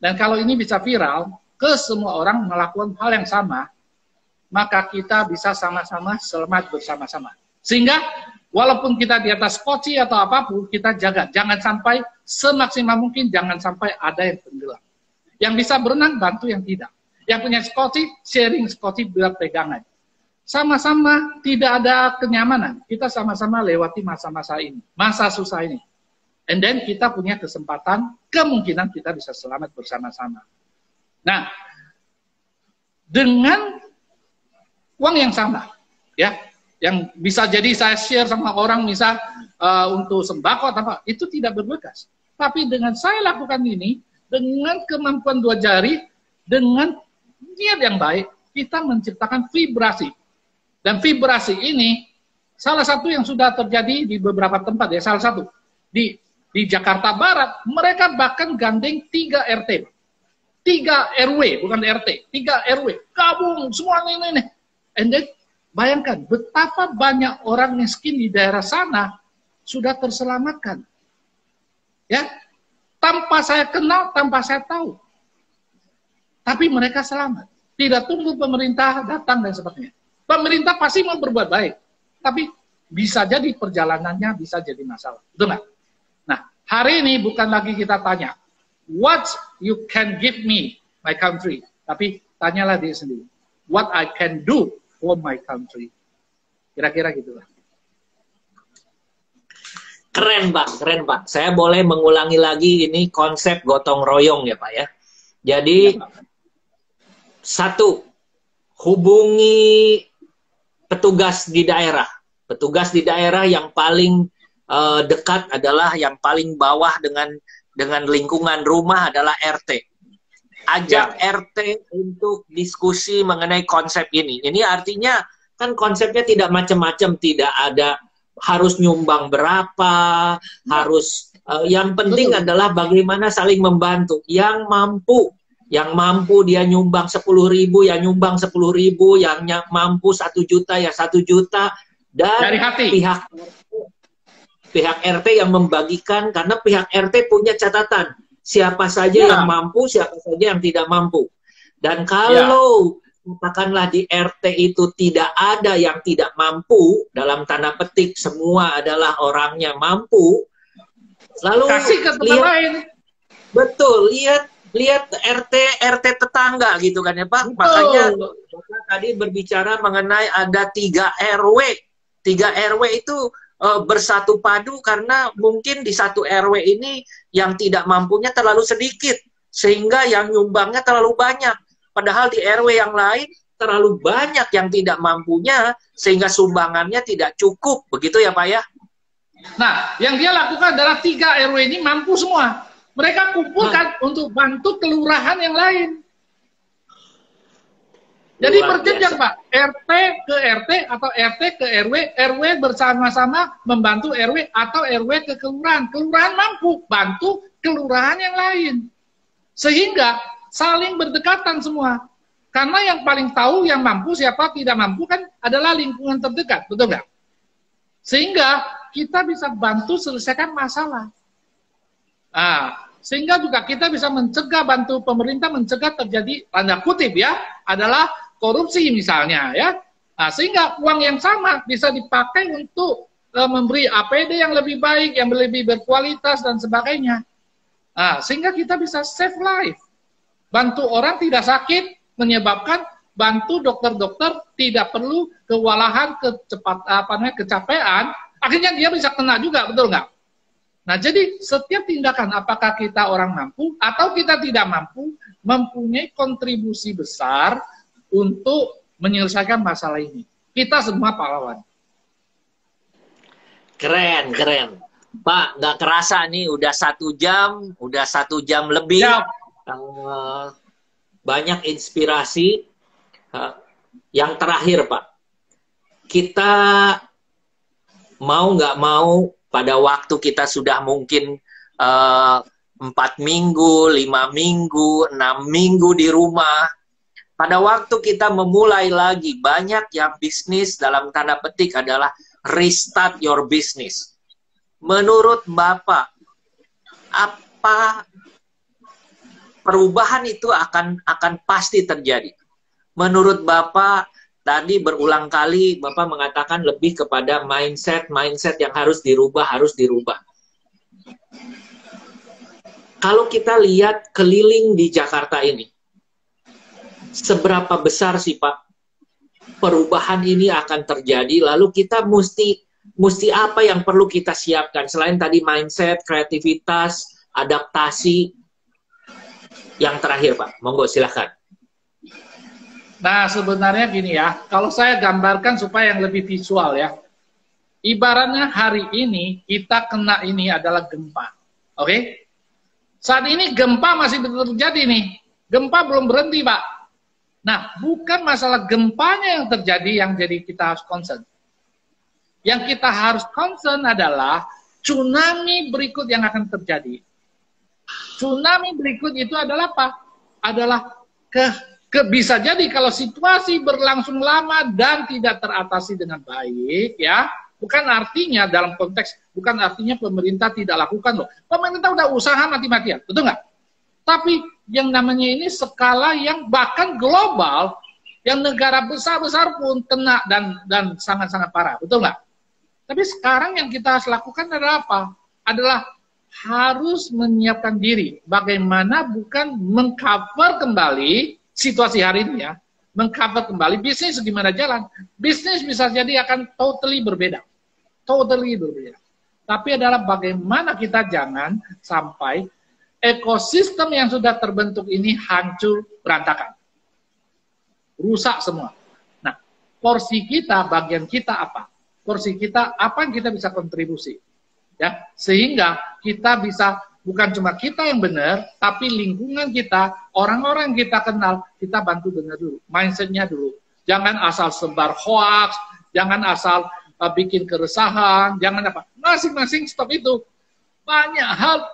Dan kalau ini bisa viral, ke semua orang melakukan hal yang sama, maka kita bisa sama-sama selamat bersama-sama. Sehingga walaupun kita di atas koci atau apapun, kita jaga. Jangan sampai semaksimal mungkin, jangan sampai ada yang tenggelam. Yang bisa berenang, bantu yang tidak. Yang punya skoci, sharing skoci biar pegangan. Sama-sama tidak ada kenyamanan. Kita sama-sama lewati masa-masa ini. Masa susah ini. And then kita punya kesempatan, kemungkinan kita bisa selamat bersama-sama. Nah, dengan uang yang sama, ya, yang bisa jadi saya share sama orang misal untuk sembako atau apa, itu tidak berbekas. Tapi dengan saya lakukan ini, dengan kemampuan 2 jari, dengan niat yang baik, kita menciptakan vibrasi. Dan vibrasi ini salah satu yang sudah terjadi di beberapa tempat, ya, salah satu di Jakarta Barat, mereka bahkan gandeng 3 RT, 3 RW, bukan RT, 3 RW, gabung semua ini. And then bayangkan betapa banyak orang miskin di daerah sana sudah terselamatkan, ya, tanpa saya kenal, tanpa saya tahu, tapi mereka selamat. Tidak tunggu pemerintah datang dan sebagainya. Pemerintah pasti mau berbuat baik, tapi bisa jadi perjalanannya bisa jadi masalah. Betul nggak? Nah, hari ini bukan lagi kita tanya, what you can give me, my country, tapi tanyalah diri sendiri, what I can do for my country. Kira-kira gitulah. Keren Pak, keren Pak. Saya boleh mengulangi lagi ini konsep gotong royong ya Pak ya. Jadi, satu, hubungi petugas di daerah. Petugas di daerah yang paling dekat adalah yang paling bawah dengan lingkungan rumah adalah RT. Ajak RT untuk diskusi mengenai konsep ini. Ini artinya kan konsepnya tidak macam-macam, tidak ada harus nyumbang berapa, harus yang penting adalah bagaimana saling membantu. Yang mampu dia nyumbang 10.000, ya nyumbang 10.000, yang mampu 1 juta ya 1 juta, dan dari hati. Pihak RT yang membagikan, karena pihak RT punya catatan siapa saja yang mampu, siapa saja yang tidak mampu. Dan kalau katakanlah di RT itu tidak ada yang tidak mampu, dalam tanda petik semua adalah orangnya mampu, lalu kasih ke tempat lain. Betul, lihat RT tetangga gitu kan ya Pak. Betul. Makanya Bapak tadi berbicara mengenai ada 3 RW. 3 RW itu bersatu padu karena mungkin di satu RW ini yang tidak mampunya terlalu sedikit, sehingga yang nyumbangnya terlalu banyak. Padahal di RW yang lain terlalu banyak yang tidak mampunya, sehingga sumbangannya tidak cukup. Begitu ya Pak ya? Nah, yang dia lakukan adalah 3 RW ini mampu semua. Mereka kumpulkan untuk bantu kelurahan yang lain. Jadi berjenjang Pak, RT ke RT atau RT ke RW, RW bersama-sama membantu RW atau RW ke kelurahan. Kelurahan mampu bantu kelurahan yang lain. Sehingga saling berdekatan semua. Karena yang paling tahu yang mampu, siapa tidak mampu kan adalah lingkungan terdekat, betul nggak? Sehingga kita bisa bantu selesaikan masalah. Sehingga juga kita bisa mencegah, bantu pemerintah mencegah terjadi, tanda kutip ya, adalah korupsi misalnya ya. Sehingga uang yang sama bisa dipakai untuk memberi APD yang lebih baik, yang lebih berkualitas dan sebagainya. Sehingga kita bisa save life. Bantu orang tidak sakit, menyebabkan bantu dokter-dokter tidak perlu kewalahan, kecapean, akhirnya dia bisa kena juga, betul nggak? Nah, jadi setiap tindakan, apakah kita orang mampu atau kita tidak mampu, mempunyai kontribusi besar untuk menyelesaikan masalah ini. Kita semua pahlawan. Keren, keren. Pak, nggak kerasa nih, udah 1 jam, udah 1 jam lebih. Banyak inspirasi. Yang terakhir, Pak. Kita mau nggak mau, pada waktu kita sudah mungkin eh, 4 minggu, 5 minggu, 6 minggu di rumah. Pada waktu kita memulai lagi, banyak yang bisnis dalam tanda petik adalah restart your business. Menurut Bapak, apa perubahan itu akan pasti terjadi? Menurut Bapak, tadi berulang kali Bapak mengatakan lebih kepada mindset yang harus dirubah. Kalau kita lihat keliling di Jakarta ini, seberapa besar sih Pak perubahan ini akan terjadi? Lalu kita mesti apa yang perlu kita siapkan selain tadi mindset, kreativitas, adaptasi? Yang terakhir Pak, monggo silahkan. Nah, sebenarnya gini ya, kalau saya gambarkan supaya yang lebih visual ya. Ibaratnya hari ini kita kena ini adalah gempa. Oke? Saat ini gempa masih terjadi nih. Gempa belum berhenti, Pak. Nah, bukan masalah gempanya yang terjadi yang jadi kita harus concern. Yang kita harus concern adalah tsunami berikut yang akan terjadi. Tsunami berikut itu adalah apa? Adalah bisa jadi kalau situasi berlangsung lama dan tidak teratasi dengan baik, ya, bukan artinya dalam konteks, bukan artinya pemerintah tidak lakukan loh. Pemerintah udah usaha mati-matian, betul nggak? Tapi yang namanya ini skala yang bahkan global, yang negara besar-besar pun kena dan sangat-sangat parah, betul nggak? Tapi sekarang yang kita harus lakukan adalah apa? Adalah harus menyiapkan diri. Bagaimana bukan mengcover kembali situasi hari ini ya, mengcover kembali bisnis gimana jalan. Bisnis bisa jadi akan totally berbeda. Tapi adalah bagaimana kita jangan sampai ekosistem yang sudah terbentuk ini hancur berantakan. Rusak semua. Nah, porsi kita, bagian kita apa? Porsi kita, apa yang kita bisa kontribusi? Ya, sehingga kita bisa, bukan cuma kita yang benar, tapi lingkungan kita, orang-orang yang kita kenal, kita bantu benar dulu, mindsetnya dulu. Jangan asal sebar hoax, jangan asal bikin keresahan, jangan apa. Masing-masing stop itu. Banyak hal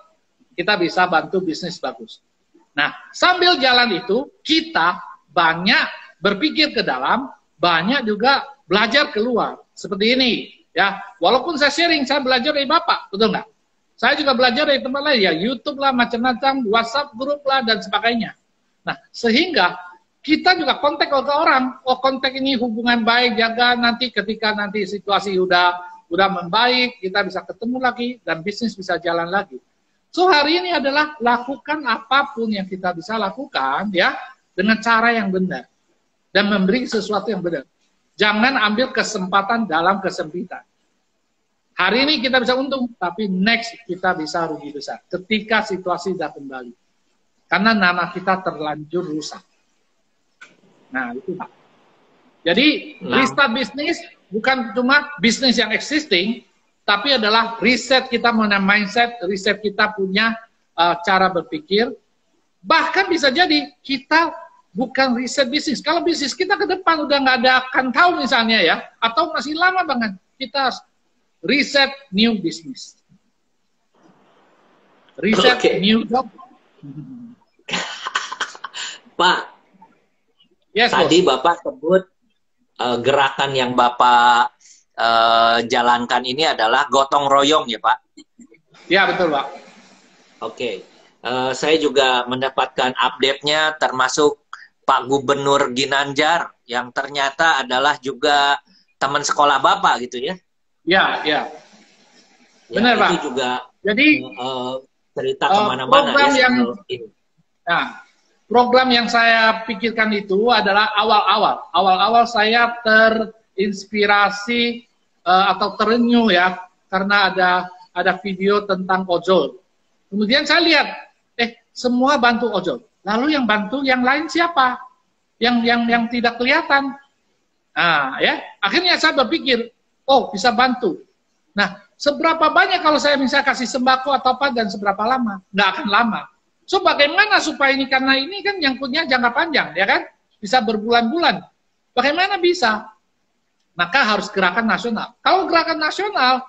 kita bisa bantu bisnis bagus. Nah, sambil jalan itu, kita banyak berpikir ke dalam, banyak juga belajar keluar. Seperti ini. Ya, walaupun saya sharing, saya belajar dari Bapak, betul nggak? Saya juga belajar dari tempat lain, ya YouTube lah, macam-macam, WhatsApp grup lah, dan sebagainya. Nah, sehingga kita juga kontak ke orang, oh kontak ini hubungan baik, jaga nanti ketika nanti situasi udah membaik, kita bisa ketemu lagi, dan bisnis bisa jalan lagi. So, hari ini adalah lakukan apapun yang kita bisa lakukan, ya, dengan cara yang benar. Dan memberi sesuatu yang benar. Jangan ambil kesempatan dalam kesempitan. Hari ini kita bisa untung, tapi next kita bisa rugi besar. Ketika situasi sudah kembali. Karena nama kita terlanjur rusak. Nah, itu Pak. Jadi, restart bisnis bukan cuma bisnis yang existing, tapi adalah riset kita mengenai mindset, riset kita punya cara berpikir. Bahkan bisa jadi kita bukan riset bisnis. Kalau bisnis kita ke depan udah nggak ada akan tahu misalnya ya, atau masih lama banget, kita riset new business. Riset new job. Pak, yes, tadi Bapak sebut gerakan yang Bapak jalankan ini adalah gotong royong ya Pak? Ya betul Pak. Oke, saya juga mendapatkan update-nya termasuk Pak Gubernur Ginanjar yang ternyata adalah juga teman sekolah Bapak gitu ya? Ya, benar Pak. Itu juga jadi cerita kemana-mana ya. Program yang saya pikirkan itu adalah awal-awal saya terinspirasi atau terenyuh ya karena ada video tentang ojol. Kemudian saya lihat, semua bantu ojol. Lalu yang bantu yang lain siapa? Yang tidak kelihatan. Nah, ya, akhirnya saya berpikir, oh bisa bantu. Nah, seberapa banyak kalau saya misalnya kasih sembako atau apa dan seberapa lama? Nggak akan lama. So, bagaimana supaya ini, karena ini kan yang punya jangka panjang, ya kan? Bisa berbulan-bulan. Bagaimana bisa? Maka harus gerakan nasional. Kalau gerakan nasional,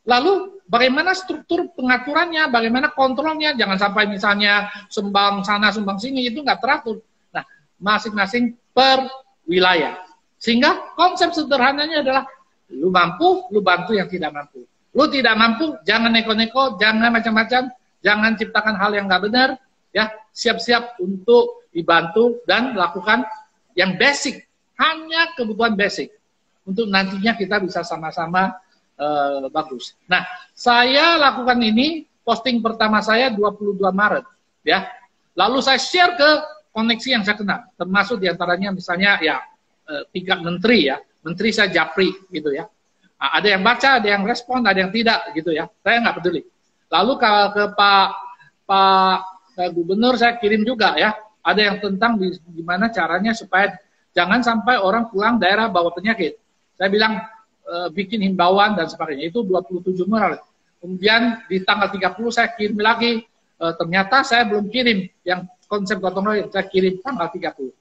Lalu bagaimana struktur pengaturannya, bagaimana kontrolnya, jangan sampai misalnya sumbang sana, sumbang sini, itu nggak teratur. Nah, masing-masing per wilayah. Sehingga konsep sederhananya adalah, lu mampu, lu bantu yang tidak mampu. Lu tidak mampu, jangan neko-neko, jangan macam-macam, jangan ciptakan hal yang nggak benar, ya, siap-siap untuk dibantu dan lakukan yang basic, hanya kebutuhan basic, untuk nantinya kita bisa sama-sama bagus. Nah, saya lakukan ini, posting pertama saya 22 Maret, ya. Lalu saya share ke koneksi yang saya kenal, termasuk diantaranya misalnya ya tingkat menteri ya, menteri saya Japri gitu ya. Nah, ada yang baca, ada yang respon, ada yang tidak gitu ya. Saya nggak peduli. Lalu ke Pak Gubernur saya kirim juga ya. Ada yang tentang gimana caranya supaya jangan sampai orang pulang daerah bawa penyakit. Saya bilang bikin himbauan dan sebagainya, itu 27 Maret. Kemudian di tanggal 30 saya kirim lagi, ternyata saya belum kirim yang konsep gotong royong, saya kirim tanggal 30.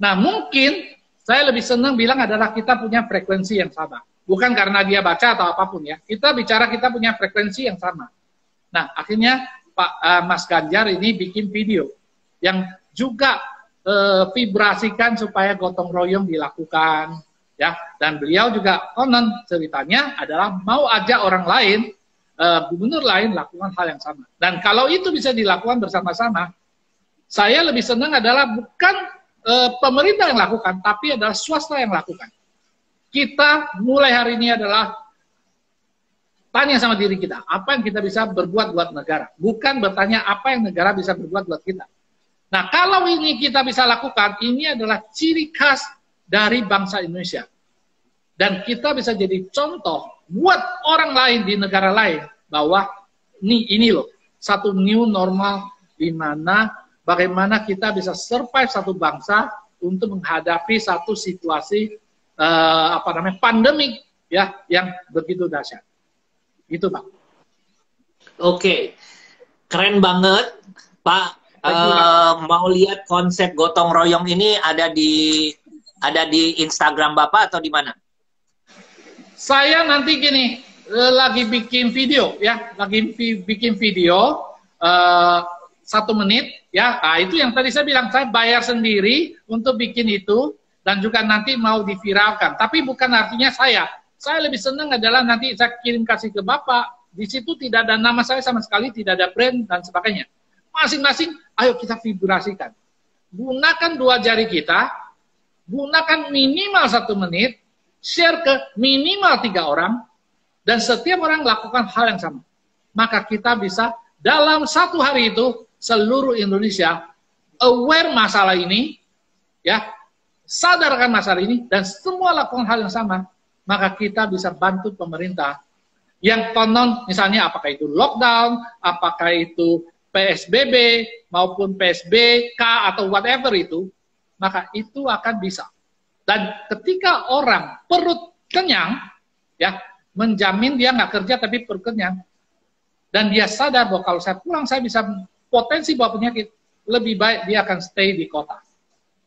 Nah, mungkin saya lebih senang bilang adalah kita punya frekuensi yang sama. Bukan karena dia baca atau apapun ya, kita bicara kita punya frekuensi yang sama. Nah, akhirnya Mas Ganjar ini bikin video yang juga vibrasikan supaya gotong royong dilakukan. Ya, dan beliau juga konon ceritanya adalah mau ajak orang lain, gubernur lain lakukan hal yang sama. Dan kalau itu bisa dilakukan bersama-sama, saya lebih senang adalah bukan pemerintah yang lakukan, tapi adalah swasta yang lakukan. Kita mulai hari ini adalah tanya sama diri kita, apa yang kita bisa berbuat buat negara, bukan bertanya apa yang negara bisa berbuat buat kita. Nah, kalau ini kita bisa lakukan, ini adalah ciri khas dari bangsa Indonesia. Dan kita bisa jadi contoh buat orang lain di negara lain bahwa ini loh, satu new normal di mana bagaimana kita bisa survive satu bangsa untuk menghadapi satu situasi pandemik ya yang begitu dahsyat. Itu, Pak. Oke. Keren banget, Pak. Mau lihat konsep gotong royong ini ada di Instagram Bapak atau di mana? Saya nanti gini, lagi bikin video ya, bikin video 1 menit ya. Nah, itu yang tadi saya bilang, saya bayar sendiri untuk bikin itu dan juga nanti mau diviralkan. Tapi bukan artinya saya lebih senang adalah nanti saya kirim kasih ke Bapak. Di situ tidak ada nama saya sama sekali, tidak ada brand dan sebagainya. Masing-masing, ayo kita vibrasikan. Gunakan 2 jari kita, gunakan minimal 1 menit, share ke minimal 3 orang, dan setiap orang lakukan hal yang sama. Maka kita bisa dalam 1 hari itu, seluruh Indonesia aware masalah ini, ya, sadarkan masalah ini, dan semua lakukan hal yang sama. Maka kita bisa bantu pemerintah yang konon, misalnya apakah itu lockdown, apakah itu PSBB maupun PSBK atau whatever itu, maka itu akan bisa. Dan ketika orang perut kenyang, ya, menjamin dia nggak kerja tapi perut kenyang, dan dia sadar bahwa kalau saya pulang saya bisa potensi bawa penyakit, lebih baik dia akan stay di kota,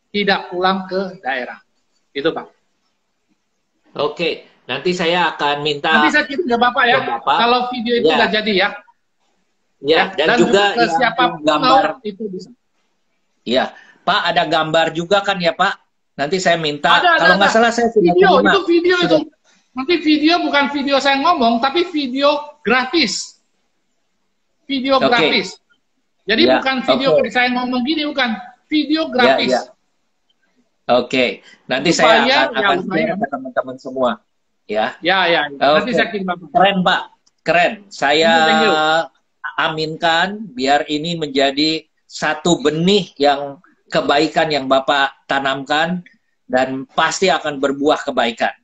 tidak pulang ke daerah. Itu, Pak. Oke, nanti saya akan minta. Nanti saya kirim ke Bapak ya, kalau video itu udah jadi ya. Ya, dan juga ke siapapun gambar itu bisa. Iya, Pak, ada gambar juga kan ya, Pak? Nanti saya minta. Kalau nggak salah saya sudah video terima. Itu video itu. Nanti video bukan video saya ngomong, tapi video grafis. Video grafis. Jadi bukan video saya ngomong gini, bukan video grafis. Oke, nanti saya akan share ke teman-teman semua. Ya. Nanti saya kirim Bapak. Keren, Pak. Keren. Saya aminkan biar ini menjadi satu benih yang kebaikan yang Bapak tanamkan dan pasti akan berbuah kebaikan.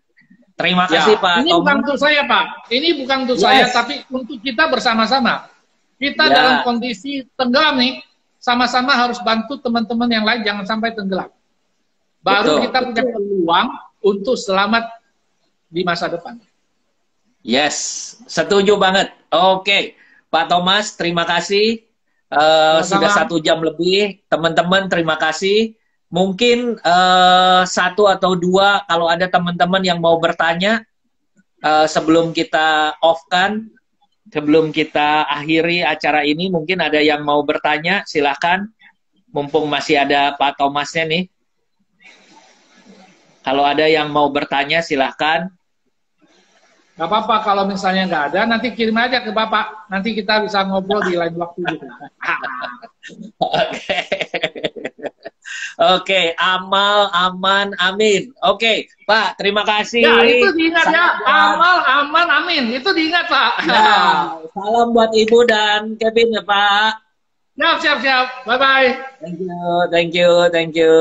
Terima kasih Pak. Ini bukan untuk saya, Pak. Ini bukan untuk saya, tapi untuk kita bersama-sama. Kita dalam kondisi tenggelam nih, sama-sama harus bantu teman-teman yang lain jangan sampai tenggelam. Baru kita punya peluang untuk selamat di masa depan. Yes, setuju banget. Oke. Pak Thomas, terima kasih. Sudah 1 jam lebih. Teman-teman, terima kasih. Mungkin 1 atau 2, kalau ada teman-teman yang mau bertanya, sebelum kita off-kan, sebelum kita akhiri acara ini, mungkin ada yang mau bertanya, silahkan. Mumpung masih ada Pak Thomasnya nih. Kalau ada yang mau bertanya, silahkan. Nggak apa-apa, kalau misalnya nggak ada, nanti kirim aja ke Bapak. Nanti kita bisa ngobrol di lain waktu gitu. Oke. Oke, amal, aman, amin. Oke, Pak, terima kasih. Ya, itu diingat ya. Amal, aman, amin. Itu diingat, Pak. Ya, salam buat Ibu dan Kevin ya, Pak. Siap, siap, siap. Bye-bye. Thank you, thank you, thank you.